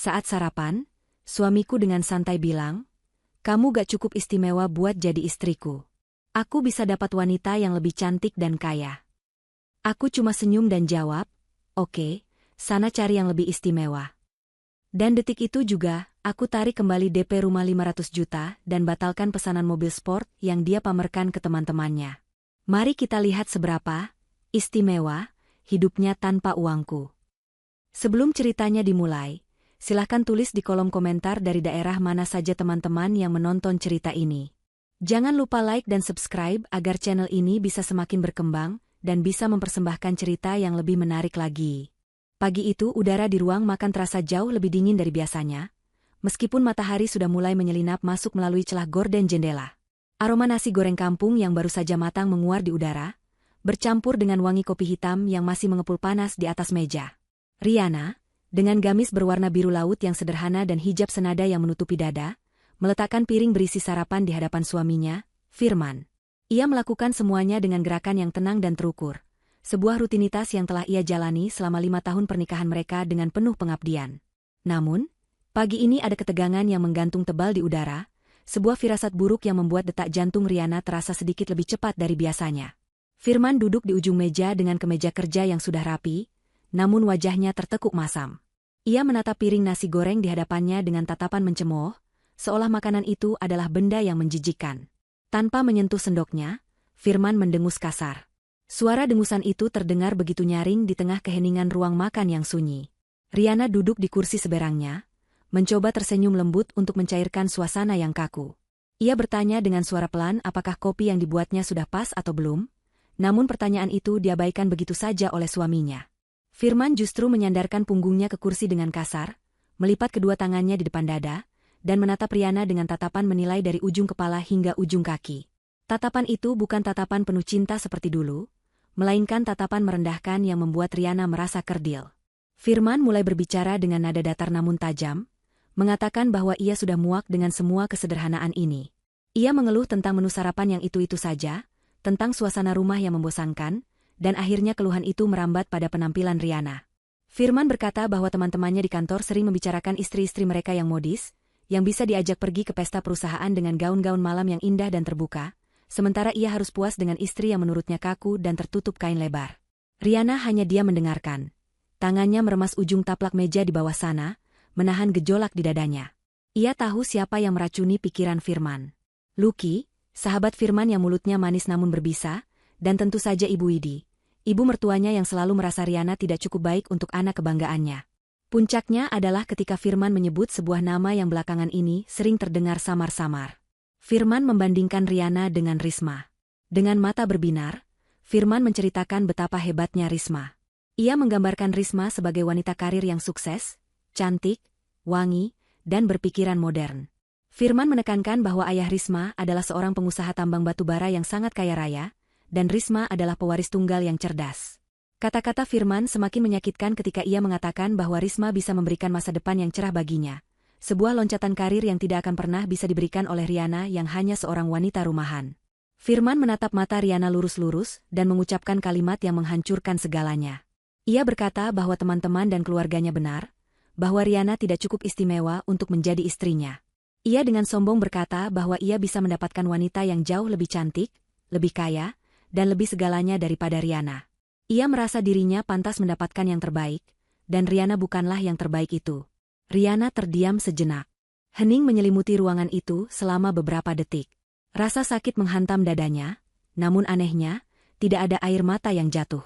Saat sarapan, suamiku dengan santai bilang, "Kamu gak cukup istimewa buat jadi istriku. Aku bisa dapat wanita yang lebih cantik dan kaya." Aku cuma senyum dan jawab, "Oke, sana cari yang lebih istimewa." Dan detik itu juga, aku tarik kembali DP rumah 500 juta dan batalkan pesanan mobil sport yang dia pamerkan ke teman-temannya. Mari kita lihat seberapa istimewa hidupnya tanpa uangku. Sebelum ceritanya dimulai, silahkan tulis di kolom komentar dari daerah mana saja teman-teman yang menonton cerita ini. Jangan lupa like dan subscribe agar channel ini bisa semakin berkembang dan bisa mempersembahkan cerita yang lebih menarik lagi. Pagi itu udara di ruang makan terasa jauh lebih dingin dari biasanya, meskipun matahari sudah mulai menyelinap masuk melalui celah gorden jendela. Aroma nasi goreng kampung yang baru saja matang menguar di udara, bercampur dengan wangi kopi hitam yang masih mengepul panas di atas meja. Riana, dengan gamis berwarna biru laut yang sederhana dan hijab senada yang menutupi dada, meletakkan piring berisi sarapan di hadapan suaminya, Firman. Ia melakukan semuanya dengan gerakan yang tenang dan terukur, sebuah rutinitas yang telah ia jalani selama 5 tahun pernikahan mereka dengan penuh pengabdian. Namun, pagi ini ada ketegangan yang menggantung tebal di udara, sebuah firasat buruk yang membuat detak jantung Riana terasa sedikit lebih cepat dari biasanya. Firman duduk di ujung meja dengan kemeja kerja yang sudah rapi, namun wajahnya tertekuk masam. Ia menatap piring nasi goreng di hadapannya dengan tatapan mencemooh, seolah makanan itu adalah benda yang menjijikkan. Tanpa menyentuh sendoknya, Firman mendengus kasar. Suara dengusan itu terdengar begitu nyaring di tengah keheningan ruang makan yang sunyi. Riana duduk di kursi seberangnya, mencoba tersenyum lembut untuk mencairkan suasana yang kaku. Ia bertanya dengan suara pelan apakah kopi yang dibuatnya sudah pas atau belum, namun pertanyaan itu diabaikan begitu saja oleh suaminya. Firman justru menyandarkan punggungnya ke kursi dengan kasar, melipat kedua tangannya di depan dada, dan menatap Riana dengan tatapan menilai dari ujung kepala hingga ujung kaki. Tatapan itu bukan tatapan penuh cinta seperti dulu, melainkan tatapan merendahkan yang membuat Riana merasa kerdil. Firman mulai berbicara dengan nada datar namun tajam, mengatakan bahwa ia sudah muak dengan semua kesederhanaan ini. Ia mengeluh tentang menu sarapan yang itu-itu saja, tentang suasana rumah yang membosankan, dan akhirnya keluhan itu merambat pada penampilan Riana. Firman berkata bahwa teman-temannya di kantor sering membicarakan istri-istri mereka yang modis, yang bisa diajak pergi ke pesta perusahaan dengan gaun-gaun malam yang indah dan terbuka, sementara ia harus puas dengan istri yang menurutnya kaku dan tertutup kain lebar. Riana hanya diam mendengarkan. Tangannya meremas ujung taplak meja di bawah sana, menahan gejolak di dadanya. Ia tahu siapa yang meracuni pikiran Firman. Lucky, sahabat Firman yang mulutnya manis namun berbisa, dan tentu saja Ibu Widi, ibu mertuanya yang selalu merasa Riana tidak cukup baik untuk anak kebanggaannya. Puncaknya adalah ketika Firman menyebut sebuah nama yang belakangan ini sering terdengar samar-samar. Firman membandingkan Riana dengan Risma. Dengan mata berbinar, Firman menceritakan betapa hebatnya Risma. Ia menggambarkan Risma sebagai wanita karir yang sukses, cantik, wangi, dan berpikiran modern. Firman menekankan bahwa ayah Risma adalah seorang pengusaha tambang batu bara yang sangat kaya raya, dan Risma adalah pewaris tunggal yang cerdas. Kata-kata Firman semakin menyakitkan ketika ia mengatakan bahwa Risma bisa memberikan masa depan yang cerah baginya. Sebuah loncatan karir yang tidak akan pernah bisa diberikan oleh Riana yang hanya seorang wanita rumahan. Firman menatap mata Riana lurus-lurus dan mengucapkan kalimat yang menghancurkan segalanya. Ia berkata bahwa teman-teman dan keluarganya benar, bahwa Riana tidak cukup istimewa untuk menjadi istrinya. Ia dengan sombong berkata bahwa ia bisa mendapatkan wanita yang jauh lebih cantik, lebih kaya, dan lebih segalanya daripada Riana. Ia merasa dirinya pantas mendapatkan yang terbaik, dan Riana bukanlah yang terbaik itu. Riana terdiam sejenak. Hening menyelimuti ruangan itu selama beberapa detik. Rasa sakit menghantam dadanya, namun anehnya, tidak ada air mata yang jatuh.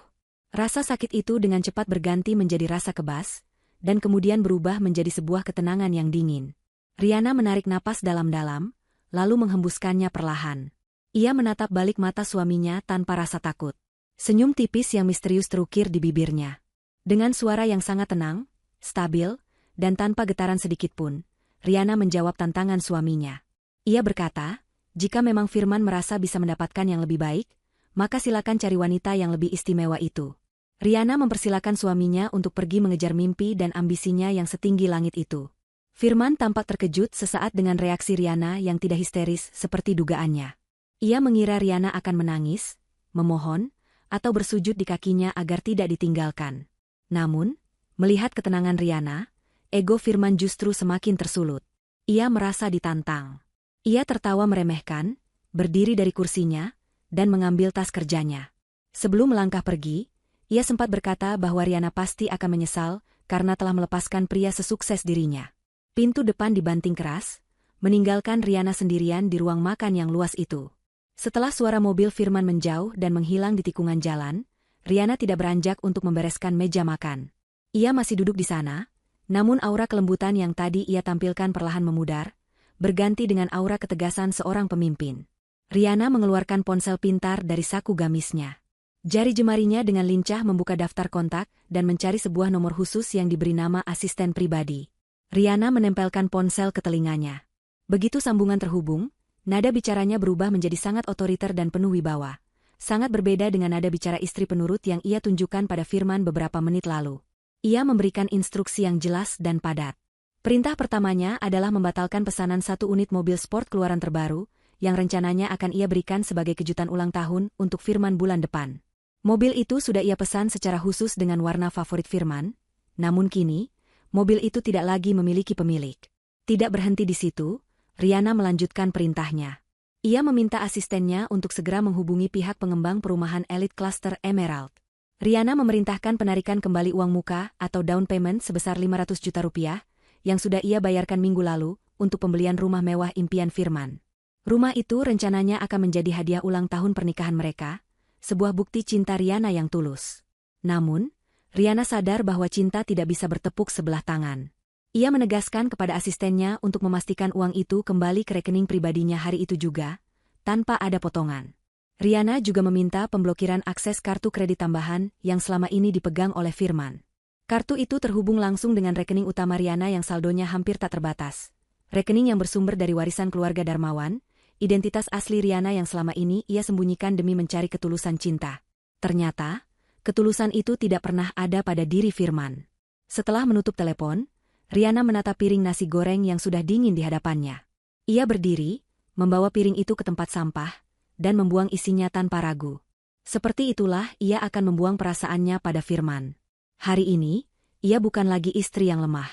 Rasa sakit itu dengan cepat berganti menjadi rasa kebas, dan kemudian berubah menjadi sebuah ketenangan yang dingin. Riana menarik napas dalam-dalam, lalu menghembuskannya perlahan. Ia menatap balik mata suaminya tanpa rasa takut. Senyum tipis yang misterius terukir di bibirnya. Dengan suara yang sangat tenang, stabil, dan tanpa getaran sedikitpun, Riana menjawab tantangan suaminya. Ia berkata, jika memang Firman merasa bisa mendapatkan yang lebih baik, maka silakan cari wanita yang lebih istimewa itu. Riana mempersilakan suaminya untuk pergi mengejar mimpi dan ambisinya yang setinggi langit itu. Firman tampak terkejut sesaat dengan reaksi Riana yang tidak histeris seperti dugaannya. Ia mengira Riana akan menangis, memohon, atau bersujud di kakinya agar tidak ditinggalkan. Namun, melihat ketenangan Riana, ego Firman justru semakin tersulut. Ia merasa ditantang. Ia tertawa meremehkan, berdiri dari kursinya, dan mengambil tas kerjanya. Sebelum melangkah pergi, ia sempat berkata bahwa Riana pasti akan menyesal karena telah melepaskan pria sesukses dirinya. Pintu depan dibanting keras, meninggalkan Riana sendirian di ruang makan yang luas itu. Setelah suara mobil Firman menjauh dan menghilang di tikungan jalan, Riana tidak beranjak untuk membereskan meja makan. Ia masih duduk di sana, namun aura kelembutan yang tadi ia tampilkan perlahan memudar, berganti dengan aura ketegasan seorang pemimpin. Riana mengeluarkan ponsel pintar dari saku gamisnya. Jari jemarinya dengan lincah membuka daftar kontak dan mencari sebuah nomor khusus yang diberi nama asisten pribadi. Riana menempelkan ponsel ke telinganya. Begitu sambungan terhubung, nada bicaranya berubah menjadi sangat otoriter dan penuh wibawa. Sangat berbeda dengan nada bicara istri penurut yang ia tunjukkan pada Firman beberapa menit lalu. Ia memberikan instruksi yang jelas dan padat. Perintah pertamanya adalah membatalkan pesanan 1 unit mobil sport keluaran terbaru, yang rencananya akan ia berikan sebagai kejutan ulang tahun untuk Firman bulan depan. Mobil itu sudah ia pesan secara khusus dengan warna favorit Firman, namun kini, mobil itu tidak lagi memiliki pemilik. Tidak berhenti di situ, Riana melanjutkan perintahnya. Ia meminta asistennya untuk segera menghubungi pihak pengembang perumahan elit Cluster Emerald. Riana memerintahkan penarikan kembali uang muka atau down payment sebesar 500 juta rupiah, yang sudah ia bayarkan minggu lalu, untuk pembelian rumah mewah impian Firman. Rumah itu rencananya akan menjadi hadiah ulang tahun pernikahan mereka, sebuah bukti cinta Riana yang tulus. Namun, Riana sadar bahwa cinta tidak bisa bertepuk sebelah tangan. Ia menegaskan kepada asistennya untuk memastikan uang itu kembali ke rekening pribadinya hari itu juga, tanpa ada potongan. Riana juga meminta pemblokiran akses kartu kredit tambahan yang selama ini dipegang oleh Firman. Kartu itu terhubung langsung dengan rekening utama Riana yang saldonya hampir tak terbatas. Rekening yang bersumber dari warisan keluarga Darmawan, identitas asli Riana yang selama ini ia sembunyikan demi mencari ketulusan cinta. Ternyata, ketulusan itu tidak pernah ada pada diri Firman. Setelah menutup telepon, Riana menatap piring nasi goreng yang sudah dingin di hadapannya. Ia berdiri, membawa piring itu ke tempat sampah, dan membuang isinya tanpa ragu. Seperti itulah ia akan membuang perasaannya pada Firman. Hari ini, ia bukan lagi istri yang lemah.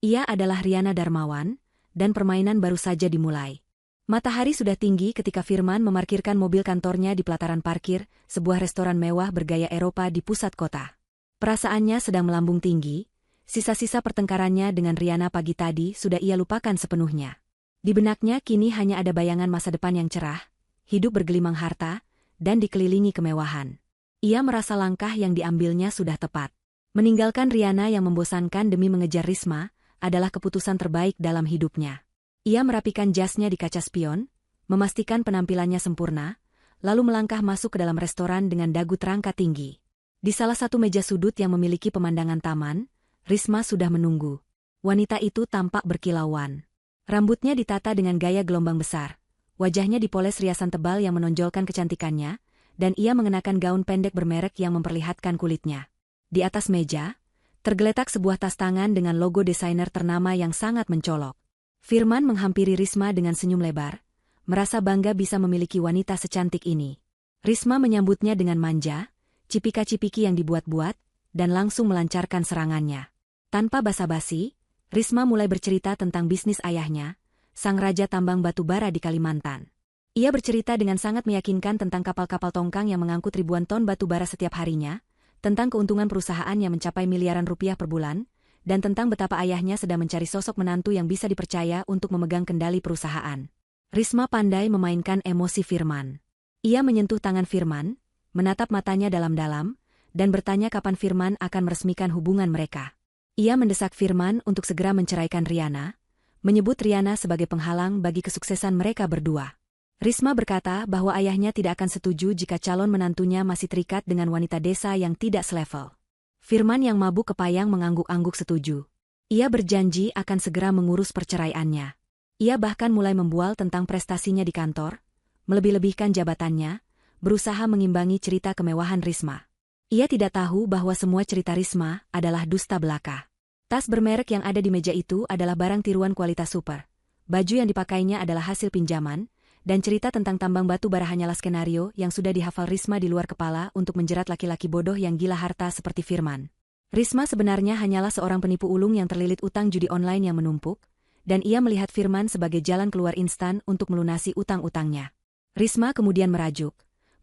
Ia adalah Riana Darmawan, dan permainan baru saja dimulai. Matahari sudah tinggi ketika Firman memarkirkan mobil kantornya di pelataran parkir, sebuah restoran mewah bergaya Eropa di pusat kota. Perasaannya sedang melambung tinggi, sisa-sisa pertengkarannya dengan Riana pagi tadi sudah ia lupakan sepenuhnya. Di benaknya kini hanya ada bayangan masa depan yang cerah, hidup bergelimang harta, dan dikelilingi kemewahan. Ia merasa langkah yang diambilnya sudah tepat. Meninggalkan Riana yang membosankan demi mengejar Risma adalah keputusan terbaik dalam hidupnya. Ia merapikan jasnya di kaca spion, memastikan penampilannya sempurna, lalu melangkah masuk ke dalam restoran dengan dagu terangkat tinggi. Di salah satu meja sudut yang memiliki pemandangan taman, Risma sudah menunggu. Wanita itu tampak berkilauan. Rambutnya ditata dengan gaya gelombang besar. Wajahnya dipoles riasan tebal yang menonjolkan kecantikannya, dan ia mengenakan gaun pendek bermerek yang memperlihatkan kulitnya. Di atas meja, tergeletak sebuah tas tangan dengan logo desainer ternama yang sangat mencolok. Firman menghampiri Risma dengan senyum lebar, merasa bangga bisa memiliki wanita secantik ini. Risma menyambutnya dengan manja, cipika-cipiki yang dibuat-buat, dan langsung melancarkan serangannya. Tanpa basa-basi, Risma mulai bercerita tentang bisnis ayahnya, sang raja tambang batu bara di Kalimantan. Ia bercerita dengan sangat meyakinkan tentang kapal-kapal tongkang yang mengangkut ribuan ton batu bara setiap harinya, tentang keuntungan perusahaan yang mencapai miliaran rupiah per bulan, dan tentang betapa ayahnya sedang mencari sosok menantu yang bisa dipercaya untuk memegang kendali perusahaan. Risma pandai memainkan emosi Firman. Ia menyentuh tangan Firman, menatap matanya dalam-dalam, dan bertanya kapan Firman akan meresmikan hubungan mereka. Ia mendesak Firman untuk segera menceraikan Riana, menyebut Riana sebagai penghalang bagi kesuksesan mereka berdua. Risma berkata bahwa ayahnya tidak akan setuju jika calon menantunya masih terikat dengan wanita desa yang tidak selevel. Firman yang mabuk kepayang mengangguk-angguk setuju. Ia berjanji akan segera mengurus perceraiannya. Ia bahkan mulai membual tentang prestasinya di kantor, melebih-lebihkan jabatannya, berusaha mengimbangi cerita kemewahan Risma. Ia tidak tahu bahwa semua cerita Risma adalah dusta belaka. Tas bermerek yang ada di meja itu adalah barang tiruan kualitas super. Baju yang dipakainya adalah hasil pinjaman, dan cerita tentang tambang batu bara hanyalah skenario yang sudah dihafal Risma di luar kepala untuk menjerat laki-laki bodoh yang gila harta seperti Firman. Risma sebenarnya hanyalah seorang penipu ulung yang terlilit utang judi online yang menumpuk, dan ia melihat Firman sebagai jalan keluar instan untuk melunasi utang-utangnya. Risma kemudian merajuk,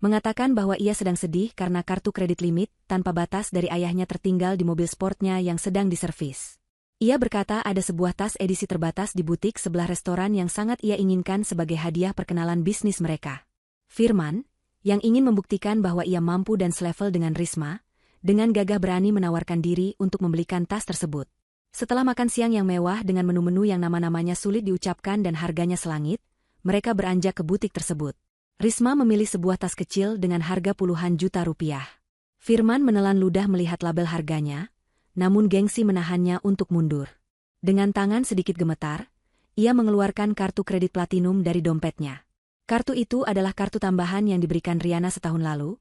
mengatakan bahwa ia sedang sedih karena kartu kredit limit tanpa batas dari ayahnya tertinggal di mobil sportnya yang sedang diservis. Ia berkata ada sebuah tas edisi terbatas di butik sebelah restoran yang sangat ia inginkan sebagai hadiah perkenalan bisnis mereka. Firman, yang ingin membuktikan bahwa ia mampu dan selevel dengan Risma, dengan gagah berani menawarkan diri untuk membelikan tas tersebut. Setelah makan siang yang mewah dengan menu-menu yang nama-namanya sulit diucapkan dan harganya selangit, mereka beranjak ke butik tersebut. Risma memilih sebuah tas kecil dengan harga puluhan juta rupiah. Firman menelan ludah melihat label harganya, namun gengsi menahannya untuk mundur. Dengan tangan sedikit gemetar, ia mengeluarkan kartu kredit platinum dari dompetnya. Kartu itu adalah kartu tambahan yang diberikan Riana setahun lalu,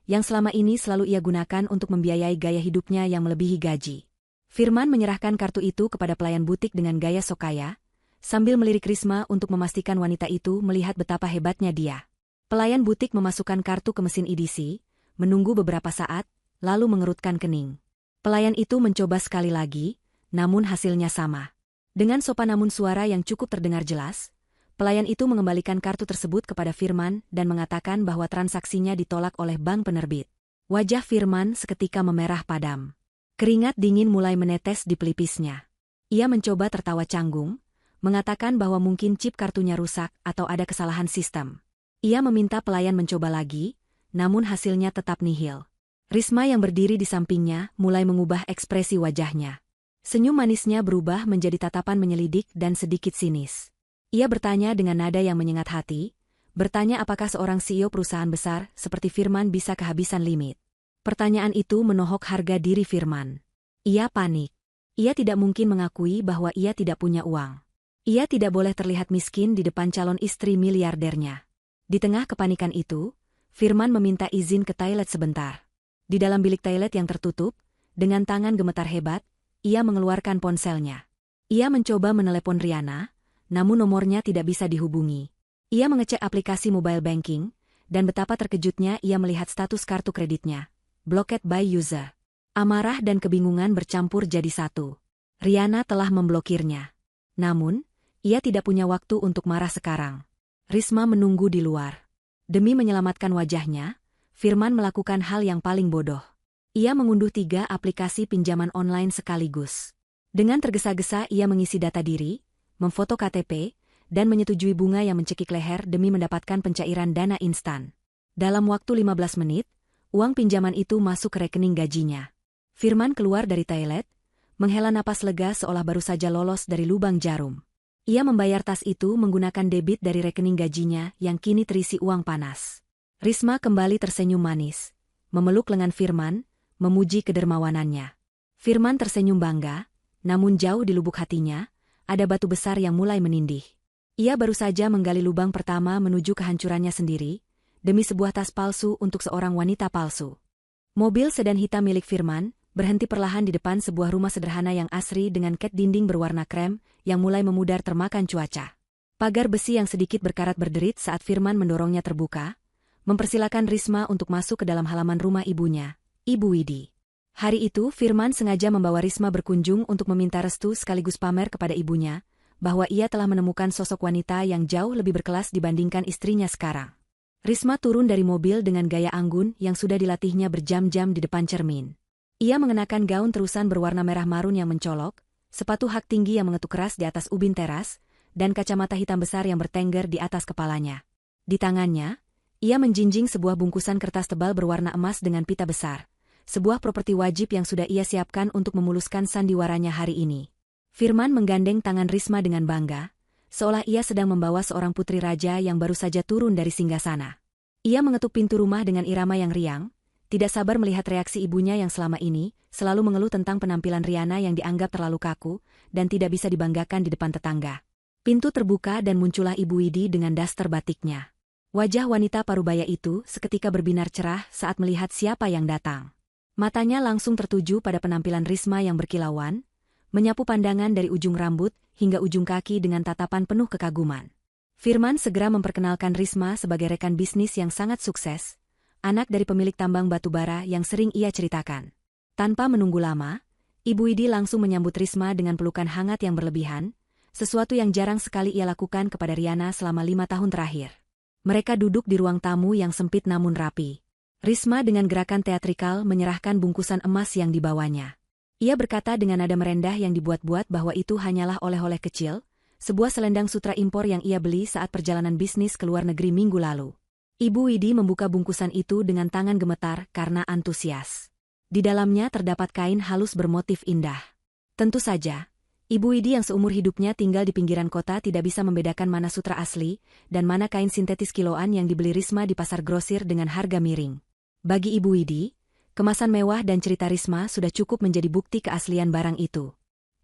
yang selama ini selalu ia gunakan untuk membiayai gaya hidupnya yang melebihi gaji. Firman menyerahkan kartu itu kepada pelayan butik dengan gaya sok kaya, sambil melirik Risma untuk memastikan wanita itu melihat betapa hebatnya dia. Pelayan butik memasukkan kartu ke mesin EDC, menunggu beberapa saat, lalu mengerutkan kening. Pelayan itu mencoba sekali lagi, namun hasilnya sama. Dengan sopan namun suara yang cukup terdengar jelas, pelayan itu mengembalikan kartu tersebut kepada Firman dan mengatakan bahwa transaksinya ditolak oleh bank penerbit. Wajah Firman seketika memerah padam. Keringat dingin mulai menetes di pelipisnya. Ia mencoba tertawa canggung, mengatakan bahwa mungkin chip kartunya rusak atau ada kesalahan sistem. Ia meminta pelayan mencoba lagi, namun hasilnya tetap nihil. Risma yang berdiri di sampingnya mulai mengubah ekspresi wajahnya. Senyum manisnya berubah menjadi tatapan menyelidik dan sedikit sinis. Ia bertanya dengan nada yang menyengat hati, bertanya apakah seorang CEO perusahaan besar seperti Firman bisa kehabisan limit. Pertanyaan itu menohok harga diri Firman. Ia panik. Ia tidak mungkin mengakui bahwa ia tidak punya uang. Ia tidak boleh terlihat miskin di depan calon istri miliardernya. Di tengah kepanikan itu, Firman meminta izin ke toilet sebentar. Di dalam bilik toilet yang tertutup, dengan tangan gemetar hebat, ia mengeluarkan ponselnya. Ia mencoba menelepon Riana, namun nomornya tidak bisa dihubungi. Ia mengecek aplikasi mobile banking, dan betapa terkejutnya ia melihat status kartu kreditnya. Blocked by user. Amarah dan kebingungan bercampur jadi satu. Riana telah memblokirnya. Namun, ia tidak punya waktu untuk marah sekarang. Risma menunggu di luar. Demi menyelamatkan wajahnya, Firman melakukan hal yang paling bodoh. Ia mengunduh 3 aplikasi pinjaman online sekaligus. Dengan tergesa-gesa ia mengisi data diri, memfoto KTP, dan menyetujui bunga yang mencekik leher demi mendapatkan pencairan dana instan. Dalam waktu 15 menit, uang pinjaman itu masuk ke rekening gajinya. Firman keluar dari toilet, menghela napas lega seolah baru saja lolos dari lubang jarum. Ia membayar tas itu menggunakan debit dari rekening gajinya yang kini terisi uang panas. Risma kembali tersenyum manis, memeluk lengan Firman, memuji kedermawanannya. Firman tersenyum bangga, namun jauh di lubuk hatinya, ada batu besar yang mulai menindih. Ia baru saja menggali lubang pertama menuju kehancurannya sendiri, demi sebuah tas palsu untuk seorang wanita palsu. Mobil sedan hitam milik Firman berhenti perlahan di depan sebuah rumah sederhana yang asri dengan cat dinding berwarna krem yang mulai memudar termakan cuaca. Pagar besi yang sedikit berkarat berderit saat Firman mendorongnya terbuka, mempersilakan Risma untuk masuk ke dalam halaman rumah ibunya, Ibu Widi. Hari itu Firman sengaja membawa Risma berkunjung untuk meminta restu sekaligus pamer kepada ibunya, bahwa ia telah menemukan sosok wanita yang jauh lebih berkelas dibandingkan istrinya sekarang. Risma turun dari mobil dengan gaya anggun yang sudah dilatihnya berjam-jam di depan cermin. Ia mengenakan gaun terusan berwarna merah marun yang mencolok, sepatu hak tinggi yang mengetuk keras di atas ubin teras, dan kacamata hitam besar yang bertengger di atas kepalanya. Di tangannya, ia menjinjing sebuah bungkusan kertas tebal berwarna emas dengan pita besar, sebuah properti wajib yang sudah ia siapkan untuk memuluskan sandiwaranya hari ini. Firman menggandeng tangan Risma dengan bangga, seolah ia sedang membawa seorang putri raja yang baru saja turun dari singgasana. Ia mengetuk pintu rumah dengan irama yang riang, tidak sabar melihat reaksi ibunya yang selama ini selalu mengeluh tentang penampilan Riana yang dianggap terlalu kaku dan tidak bisa dibanggakan di depan tetangga. Pintu terbuka dan muncullah Ibu Widi dengan daster batiknya. Wajah wanita parubaya itu seketika berbinar cerah saat melihat siapa yang datang. Matanya langsung tertuju pada penampilan Risma yang berkilauan, menyapu pandangan dari ujung rambut hingga ujung kaki dengan tatapan penuh kekaguman. Firman segera memperkenalkan Risma sebagai rekan bisnis yang sangat sukses, anak dari pemilik tambang batu bara yang sering ia ceritakan. Tanpa menunggu lama, Ibu Widi langsung menyambut Risma dengan pelukan hangat yang berlebihan, sesuatu yang jarang sekali ia lakukan kepada Riana selama 5 tahun terakhir. Mereka duduk di ruang tamu yang sempit namun rapi. Risma dengan gerakan teatrikal menyerahkan bungkusan emas yang dibawanya. Ia berkata dengan nada merendah yang dibuat-buat bahwa itu hanyalah oleh-oleh kecil, sebuah selendang sutra impor yang ia beli saat perjalanan bisnis ke luar negeri minggu lalu. Ibu Widi membuka bungkusan itu dengan tangan gemetar karena antusias. Di dalamnya terdapat kain halus bermotif indah. Tentu saja, Ibu Widi yang seumur hidupnya tinggal di pinggiran kota tidak bisa membedakan mana sutra asli dan mana kain sintetis kiloan yang dibeli Risma di pasar grosir dengan harga miring. Bagi Ibu Widi, kemasan mewah dan cerita Risma sudah cukup menjadi bukti keaslian barang itu.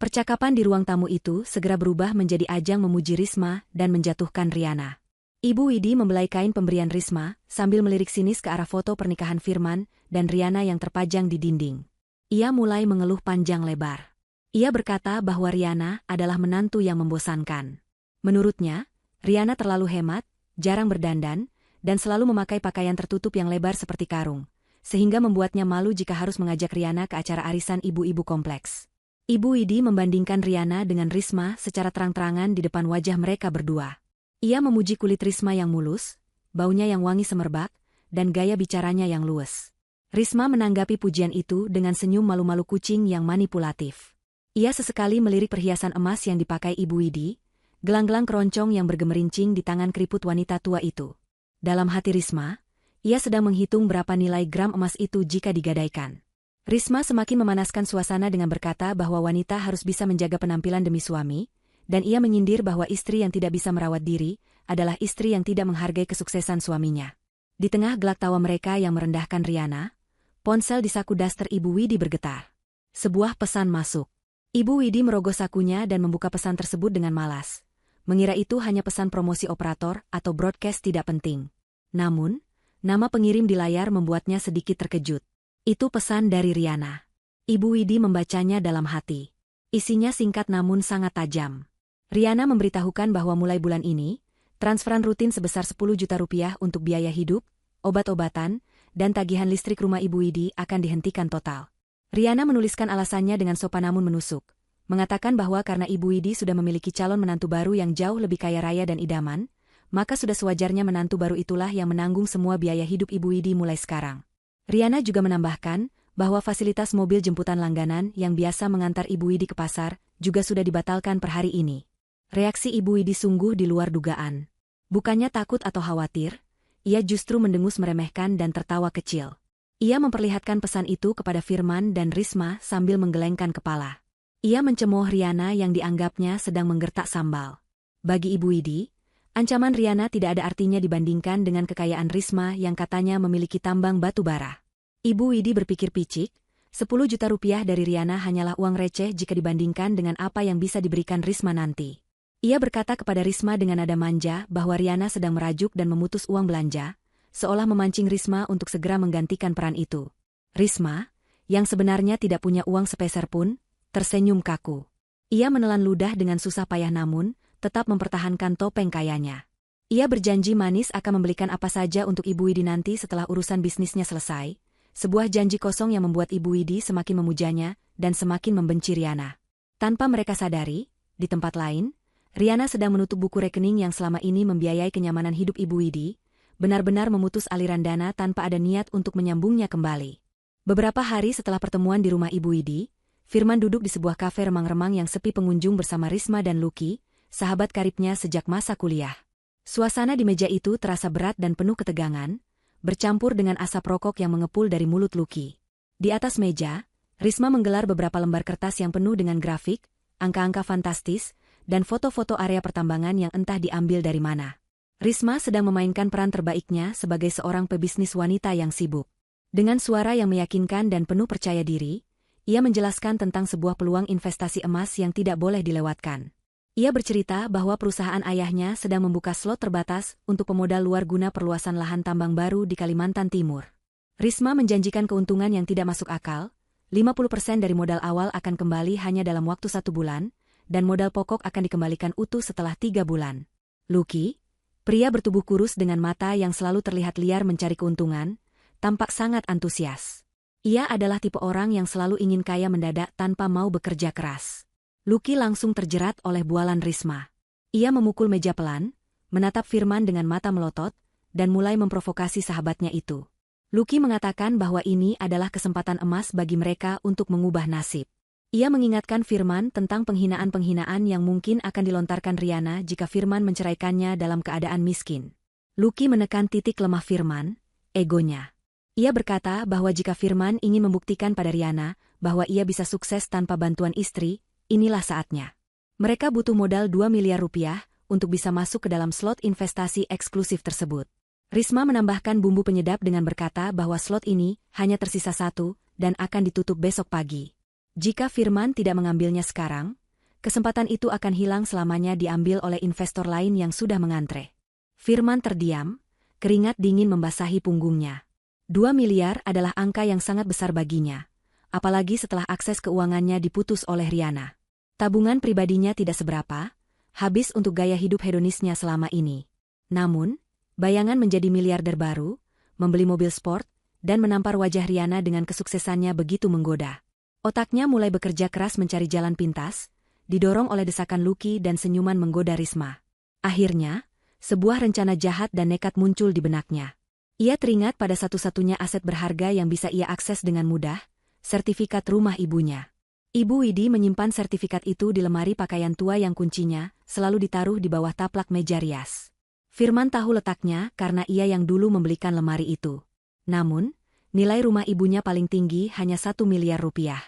Percakapan di ruang tamu itu segera berubah menjadi ajang memuji Risma dan menjatuhkan Riana. Ibu Widi membelai kain pemberian Risma sambil melirik sinis ke arah foto pernikahan Firman dan Riana yang terpajang di dinding. Ia mulai mengeluh panjang lebar. Ia berkata bahwa Riana adalah menantu yang membosankan. Menurutnya, Riana terlalu hemat, jarang berdandan, dan selalu memakai pakaian tertutup yang lebar seperti karung, sehingga membuatnya malu jika harus mengajak Riana ke acara arisan ibu-ibu kompleks. Ibu Widi membandingkan Riana dengan Risma secara terang-terangan di depan wajah mereka berdua. Ia memuji kulit Risma yang mulus, baunya yang wangi semerbak, dan gaya bicaranya yang luwes. Risma menanggapi pujian itu dengan senyum malu-malu kucing yang manipulatif. Ia sesekali melirik perhiasan emas yang dipakai Ibu Widi, gelang-gelang keroncong yang bergemerincing di tangan keriput wanita tua itu. Dalam hati Risma, ia sedang menghitung berapa nilai gram emas itu jika digadaikan. Risma semakin memanaskan suasana dengan berkata bahwa wanita harus bisa menjaga penampilan demi suami, dan ia menyindir bahwa istri yang tidak bisa merawat diri adalah istri yang tidak menghargai kesuksesan suaminya. Di tengah gelak tawa mereka yang merendahkan Riana, ponsel di saku daster Ibu Widi bergetar. Sebuah pesan masuk. Ibu Widi merogoh sakunya dan membuka pesan tersebut dengan malas. Mengira itu hanya pesan promosi operator atau broadcast tidak penting. Namun, nama pengirim di layar membuatnya sedikit terkejut. Itu pesan dari Riana. Ibu Widi membacanya dalam hati. Isinya singkat namun sangat tajam. Riana memberitahukan bahwa mulai bulan ini, transferan rutin sebesar 10 juta rupiah untuk biaya hidup, obat-obatan, dan tagihan listrik rumah Ibu Widi akan dihentikan total. Riana menuliskan alasannya dengan sopan namun menusuk, mengatakan bahwa karena Ibu Widi sudah memiliki calon menantu baru yang jauh lebih kaya raya dan idaman, maka sudah sewajarnya menantu baru itulah yang menanggung semua biaya hidup Ibu Widi mulai sekarang. Riana juga menambahkan bahwa fasilitas mobil jemputan langganan yang biasa mengantar Ibu Widi ke pasar juga sudah dibatalkan per hari ini. Reaksi Ibu Widi sungguh di luar dugaan. Bukannya takut atau khawatir, ia justru mendengus meremehkan dan tertawa kecil. Ia memperlihatkan pesan itu kepada Firman dan Risma sambil menggelengkan kepala. Ia mencemooh Riana yang dianggapnya sedang menggertak sambal. Bagi Ibu Widi, ancaman Riana tidak ada artinya dibandingkan dengan kekayaan Risma yang katanya memiliki tambang batu bara. Ibu Widi berpikir picik, 10 juta rupiah dari Riana hanyalah uang receh jika dibandingkan dengan apa yang bisa diberikan Risma nanti. Ia berkata kepada Risma dengan nada manja bahwa Riana sedang merajuk dan memutus uang belanja, seolah memancing Risma untuk segera menggantikan peran itu. Risma, yang sebenarnya tidak punya uang sepeser pun, tersenyum kaku. Ia menelan ludah dengan susah payah namun, tetap mempertahankan topeng kayanya. Ia berjanji manis akan membelikan apa saja untuk Ibu Widi nanti setelah urusan bisnisnya selesai, sebuah janji kosong yang membuat Ibu Widi semakin memujanya dan semakin membenci Riana. Tanpa mereka sadari, di tempat lain, Riana sedang menutup buku rekening yang selama ini membiayai kenyamanan hidup Ibu Widi, benar-benar memutus aliran dana tanpa ada niat untuk menyambungnya kembali. Beberapa hari setelah pertemuan di rumah Ibu Widi, Firman duduk di sebuah kafe remang-remang yang sepi pengunjung bersama Risma dan Lucky, sahabat karibnya sejak masa kuliah. Suasana di meja itu terasa berat dan penuh ketegangan, bercampur dengan asap rokok yang mengepul dari mulut Lucky. Di atas meja, Risma menggelar beberapa lembar kertas yang penuh dengan grafik, angka-angka fantastis, dan foto-foto area pertambangan yang entah diambil dari mana. Risma sedang memainkan peran terbaiknya sebagai seorang pebisnis wanita yang sibuk. Dengan suara yang meyakinkan dan penuh percaya diri, ia menjelaskan tentang sebuah peluang investasi emas yang tidak boleh dilewatkan. Ia bercerita bahwa perusahaan ayahnya sedang membuka slot terbatas untuk pemodal luar guna perluasan lahan tambang baru di Kalimantan Timur. Risma menjanjikan keuntungan yang tidak masuk akal, 50% dari modal awal akan kembali hanya dalam waktu 1 bulan, dan modal pokok akan dikembalikan utuh setelah 3 bulan. Lucky, pria bertubuh kurus dengan mata yang selalu terlihat liar mencari keuntungan, tampak sangat antusias. Ia adalah tipe orang yang selalu ingin kaya mendadak tanpa mau bekerja keras. Lucky langsung terjerat oleh bualan Risma. Ia memukul meja pelan, menatap Firman dengan mata melotot, dan mulai memprovokasi sahabatnya itu. Lucky mengatakan bahwa ini adalah kesempatan emas bagi mereka untuk mengubah nasib. Ia mengingatkan Firman tentang penghinaan-penghinaan yang mungkin akan dilontarkan Riana jika Firman menceraikannya dalam keadaan miskin. Lucky menekan titik lemah Firman, egonya. Ia berkata bahwa jika Firman ingin membuktikan pada Riana bahwa ia bisa sukses tanpa bantuan istri, inilah saatnya. Mereka butuh modal 2 miliar rupiah untuk bisa masuk ke dalam slot investasi eksklusif tersebut. Risma menambahkan bumbu penyedap dengan berkata bahwa slot ini hanya tersisa 1 dan akan ditutup besok pagi. Jika Firman tidak mengambilnya sekarang, kesempatan itu akan hilang selamanya diambil oleh investor lain yang sudah mengantre. Firman terdiam, keringat dingin membasahi punggungnya. 2 miliar adalah angka yang sangat besar baginya, apalagi setelah akses keuangannya diputus oleh Riana. Tabungan pribadinya tidak seberapa, habis untuk gaya hidup hedonisnya selama ini. Namun, bayangan menjadi miliarder baru, membeli mobil sport, dan menampar wajah Riana dengan kesuksesannya begitu menggoda. Otaknya mulai bekerja keras mencari jalan pintas, didorong oleh desakan Lucky dan senyuman menggoda Risma. Akhirnya, sebuah rencana jahat dan nekat muncul di benaknya. Ia teringat pada satu-satunya aset berharga yang bisa ia akses dengan mudah, sertifikat rumah ibunya. Ibu Widi menyimpan sertifikat itu di lemari pakaian tua yang kuncinya selalu ditaruh di bawah taplak meja rias. Firman tahu letaknya karena ia yang dulu membelikan lemari itu. Namun, nilai rumah ibunya paling tinggi hanya 1 miliar rupiah.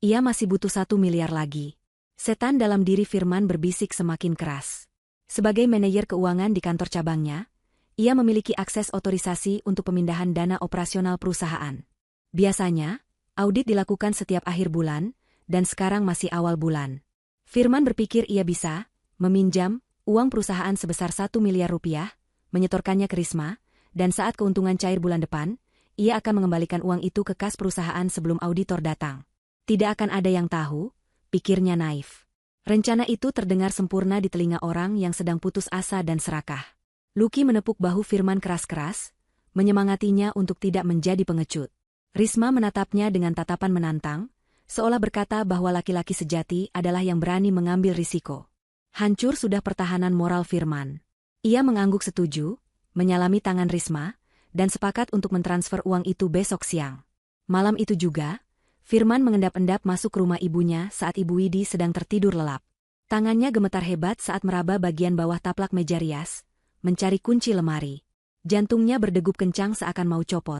Ia masih butuh 1 miliar lagi. Setan dalam diri Firman berbisik semakin keras. Sebagai manajer keuangan di kantor cabangnya, ia memiliki akses otorisasi untuk pemindahan dana operasional perusahaan. Biasanya, audit dilakukan setiap akhir bulan, dan sekarang masih awal bulan. Firman berpikir ia bisa meminjam uang perusahaan sebesar 1 miliar rupiah, menyetorkannya ke Risma, dan saat keuntungan cair bulan depan, ia akan mengembalikan uang itu ke kas perusahaan sebelum auditor datang. Tidak akan ada yang tahu, pikirnya naif. Rencana itu terdengar sempurna di telinga orang yang sedang putus asa dan serakah. Lucky menepuk bahu Firman keras-keras, menyemangatinya untuk tidak menjadi pengecut. Risma menatapnya dengan tatapan menantang, seolah berkata bahwa laki-laki sejati adalah yang berani mengambil risiko. Hancur sudah pertahanan moral Firman. Ia mengangguk setuju, menyalami tangan Risma, dan sepakat untuk mentransfer uang itu besok siang. Malam itu juga, Firman mengendap-endap masuk ke rumah ibunya saat Ibu Widi sedang tertidur lelap. Tangannya gemetar hebat saat meraba bagian bawah taplak meja rias, mencari kunci lemari. Jantungnya berdegup kencang seakan mau copot,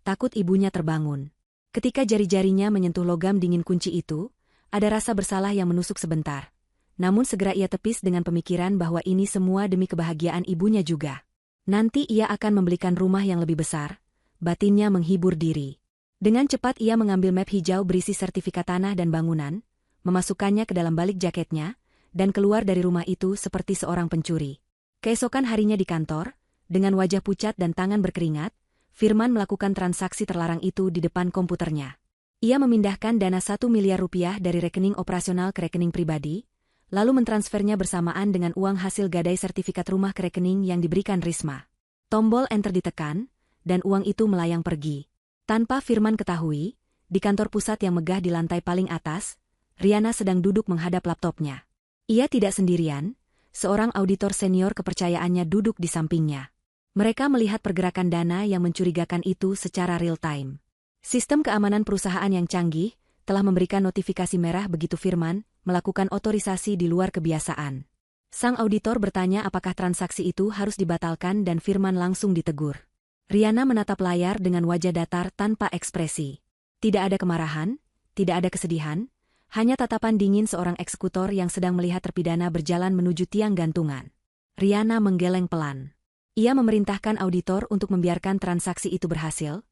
takut ibunya terbangun. Ketika jari-jarinya menyentuh logam dingin kunci itu, ada rasa bersalah yang menusuk sebentar. Namun segera ia tepis dengan pemikiran bahwa ini semua demi kebahagiaan ibunya juga. Nanti ia akan membelikan rumah yang lebih besar, batinnya menghibur diri. Dengan cepat ia mengambil map hijau berisi sertifikat tanah dan bangunan, memasukkannya ke dalam balik jaketnya, dan keluar dari rumah itu seperti seorang pencuri. Keesokan harinya di kantor, dengan wajah pucat dan tangan berkeringat, Firman melakukan transaksi terlarang itu di depan komputernya. Ia memindahkan dana 1 miliar rupiah dari rekening operasional ke rekening pribadi, lalu mentransfernya bersamaan dengan uang hasil gadai sertifikat rumah ke rekening yang diberikan Risma. Tombol enter ditekan, dan uang itu melayang pergi. Tanpa Firman ketahui, di kantor pusat yang megah di lantai paling atas, Riana sedang duduk menghadap laptopnya. Ia tidak sendirian. Seorang auditor senior kepercayaannya duduk di sampingnya. Mereka melihat pergerakan dana yang mencurigakan itu secara real-time. Sistem keamanan perusahaan yang canggih telah memberikan notifikasi merah begitu Firman melakukan otorisasi di luar kebiasaan. Sang auditor bertanya apakah transaksi itu harus dibatalkan dan Firman langsung ditegur. Riana menatap layar dengan wajah datar tanpa ekspresi. Tidak ada kemarahan, tidak ada kesedihan, hanya tatapan dingin seorang eksekutor yang sedang melihat terpidana berjalan menuju tiang gantungan. Riana menggeleng pelan. Ia memerintahkan auditor untuk membiarkan transaksi itu berhasil,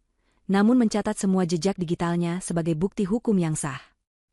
namun mencatat semua jejak digitalnya sebagai bukti hukum yang sah.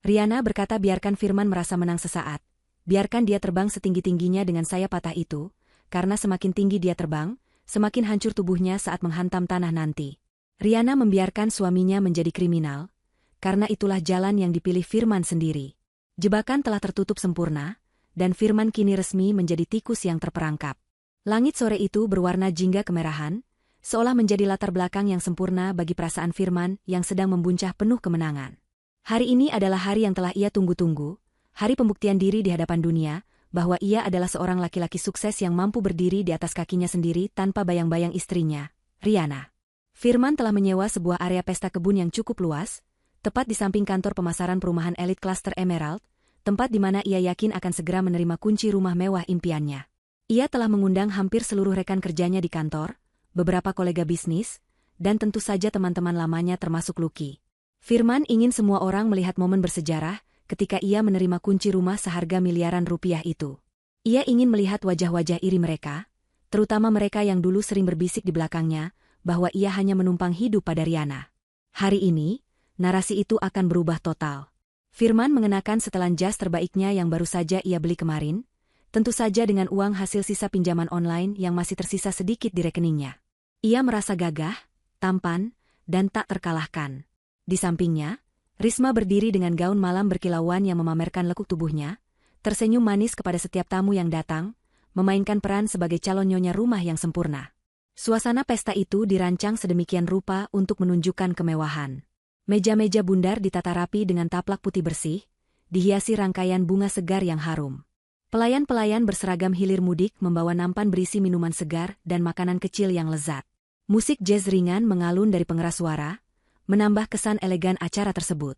Riana berkata biarkan Firman merasa menang sesaat, biarkan dia terbang setinggi-tingginya dengan sayap patah itu, karena semakin tinggi dia terbang, semakin hancur tubuhnya saat menghantam tanah nanti. Riana membiarkan suaminya menjadi kriminal, karena itulah jalan yang dipilih Firman sendiri. Jebakan telah tertutup sempurna, dan Firman kini resmi menjadi tikus yang terperangkap. Langit sore itu berwarna jingga kemerahan, seolah menjadi latar belakang yang sempurna bagi perasaan Firman yang sedang membuncah penuh kemenangan. Hari ini adalah hari yang telah ia tunggu-tunggu, hari pembuktian diri di hadapan dunia, bahwa ia adalah seorang laki-laki sukses yang mampu berdiri di atas kakinya sendiri tanpa bayang-bayang istrinya, Rihanna. Firman telah menyewa sebuah area pesta kebun yang cukup luas, tepat di samping kantor pemasaran perumahan elit Cluster Emerald, tempat di mana ia yakin akan segera menerima kunci rumah mewah impiannya. Ia telah mengundang hampir seluruh rekan kerjanya di kantor, beberapa kolega bisnis, dan tentu saja teman-teman lamanya termasuk Lucky. Firman ingin semua orang melihat momen bersejarah ketika ia menerima kunci rumah seharga miliaran rupiah itu. Ia ingin melihat wajah-wajah iri mereka, terutama mereka yang dulu sering berbisik di belakangnya, bahwa ia hanya menumpang hidup pada Rihanna. Hari ini, narasi itu akan berubah total. Firman mengenakan setelan jas terbaiknya yang baru saja ia beli kemarin, tentu saja dengan uang hasil sisa pinjaman online yang masih tersisa sedikit di rekeningnya. Ia merasa gagah, tampan, dan tak terkalahkan. Di sampingnya, Risma berdiri dengan gaun malam berkilauan yang memamerkan lekuk tubuhnya, tersenyum manis kepada setiap tamu yang datang, memainkan peran sebagai calon nyonya rumah yang sempurna. Suasana pesta itu dirancang sedemikian rupa untuk menunjukkan kemewahan. Meja-meja bundar ditata rapi dengan taplak putih bersih, dihiasi rangkaian bunga segar yang harum. Pelayan-pelayan berseragam hilir mudik membawa nampan berisi minuman segar dan makanan kecil yang lezat. Musik jazz ringan mengalun dari pengeras suara, menambah kesan elegan acara tersebut.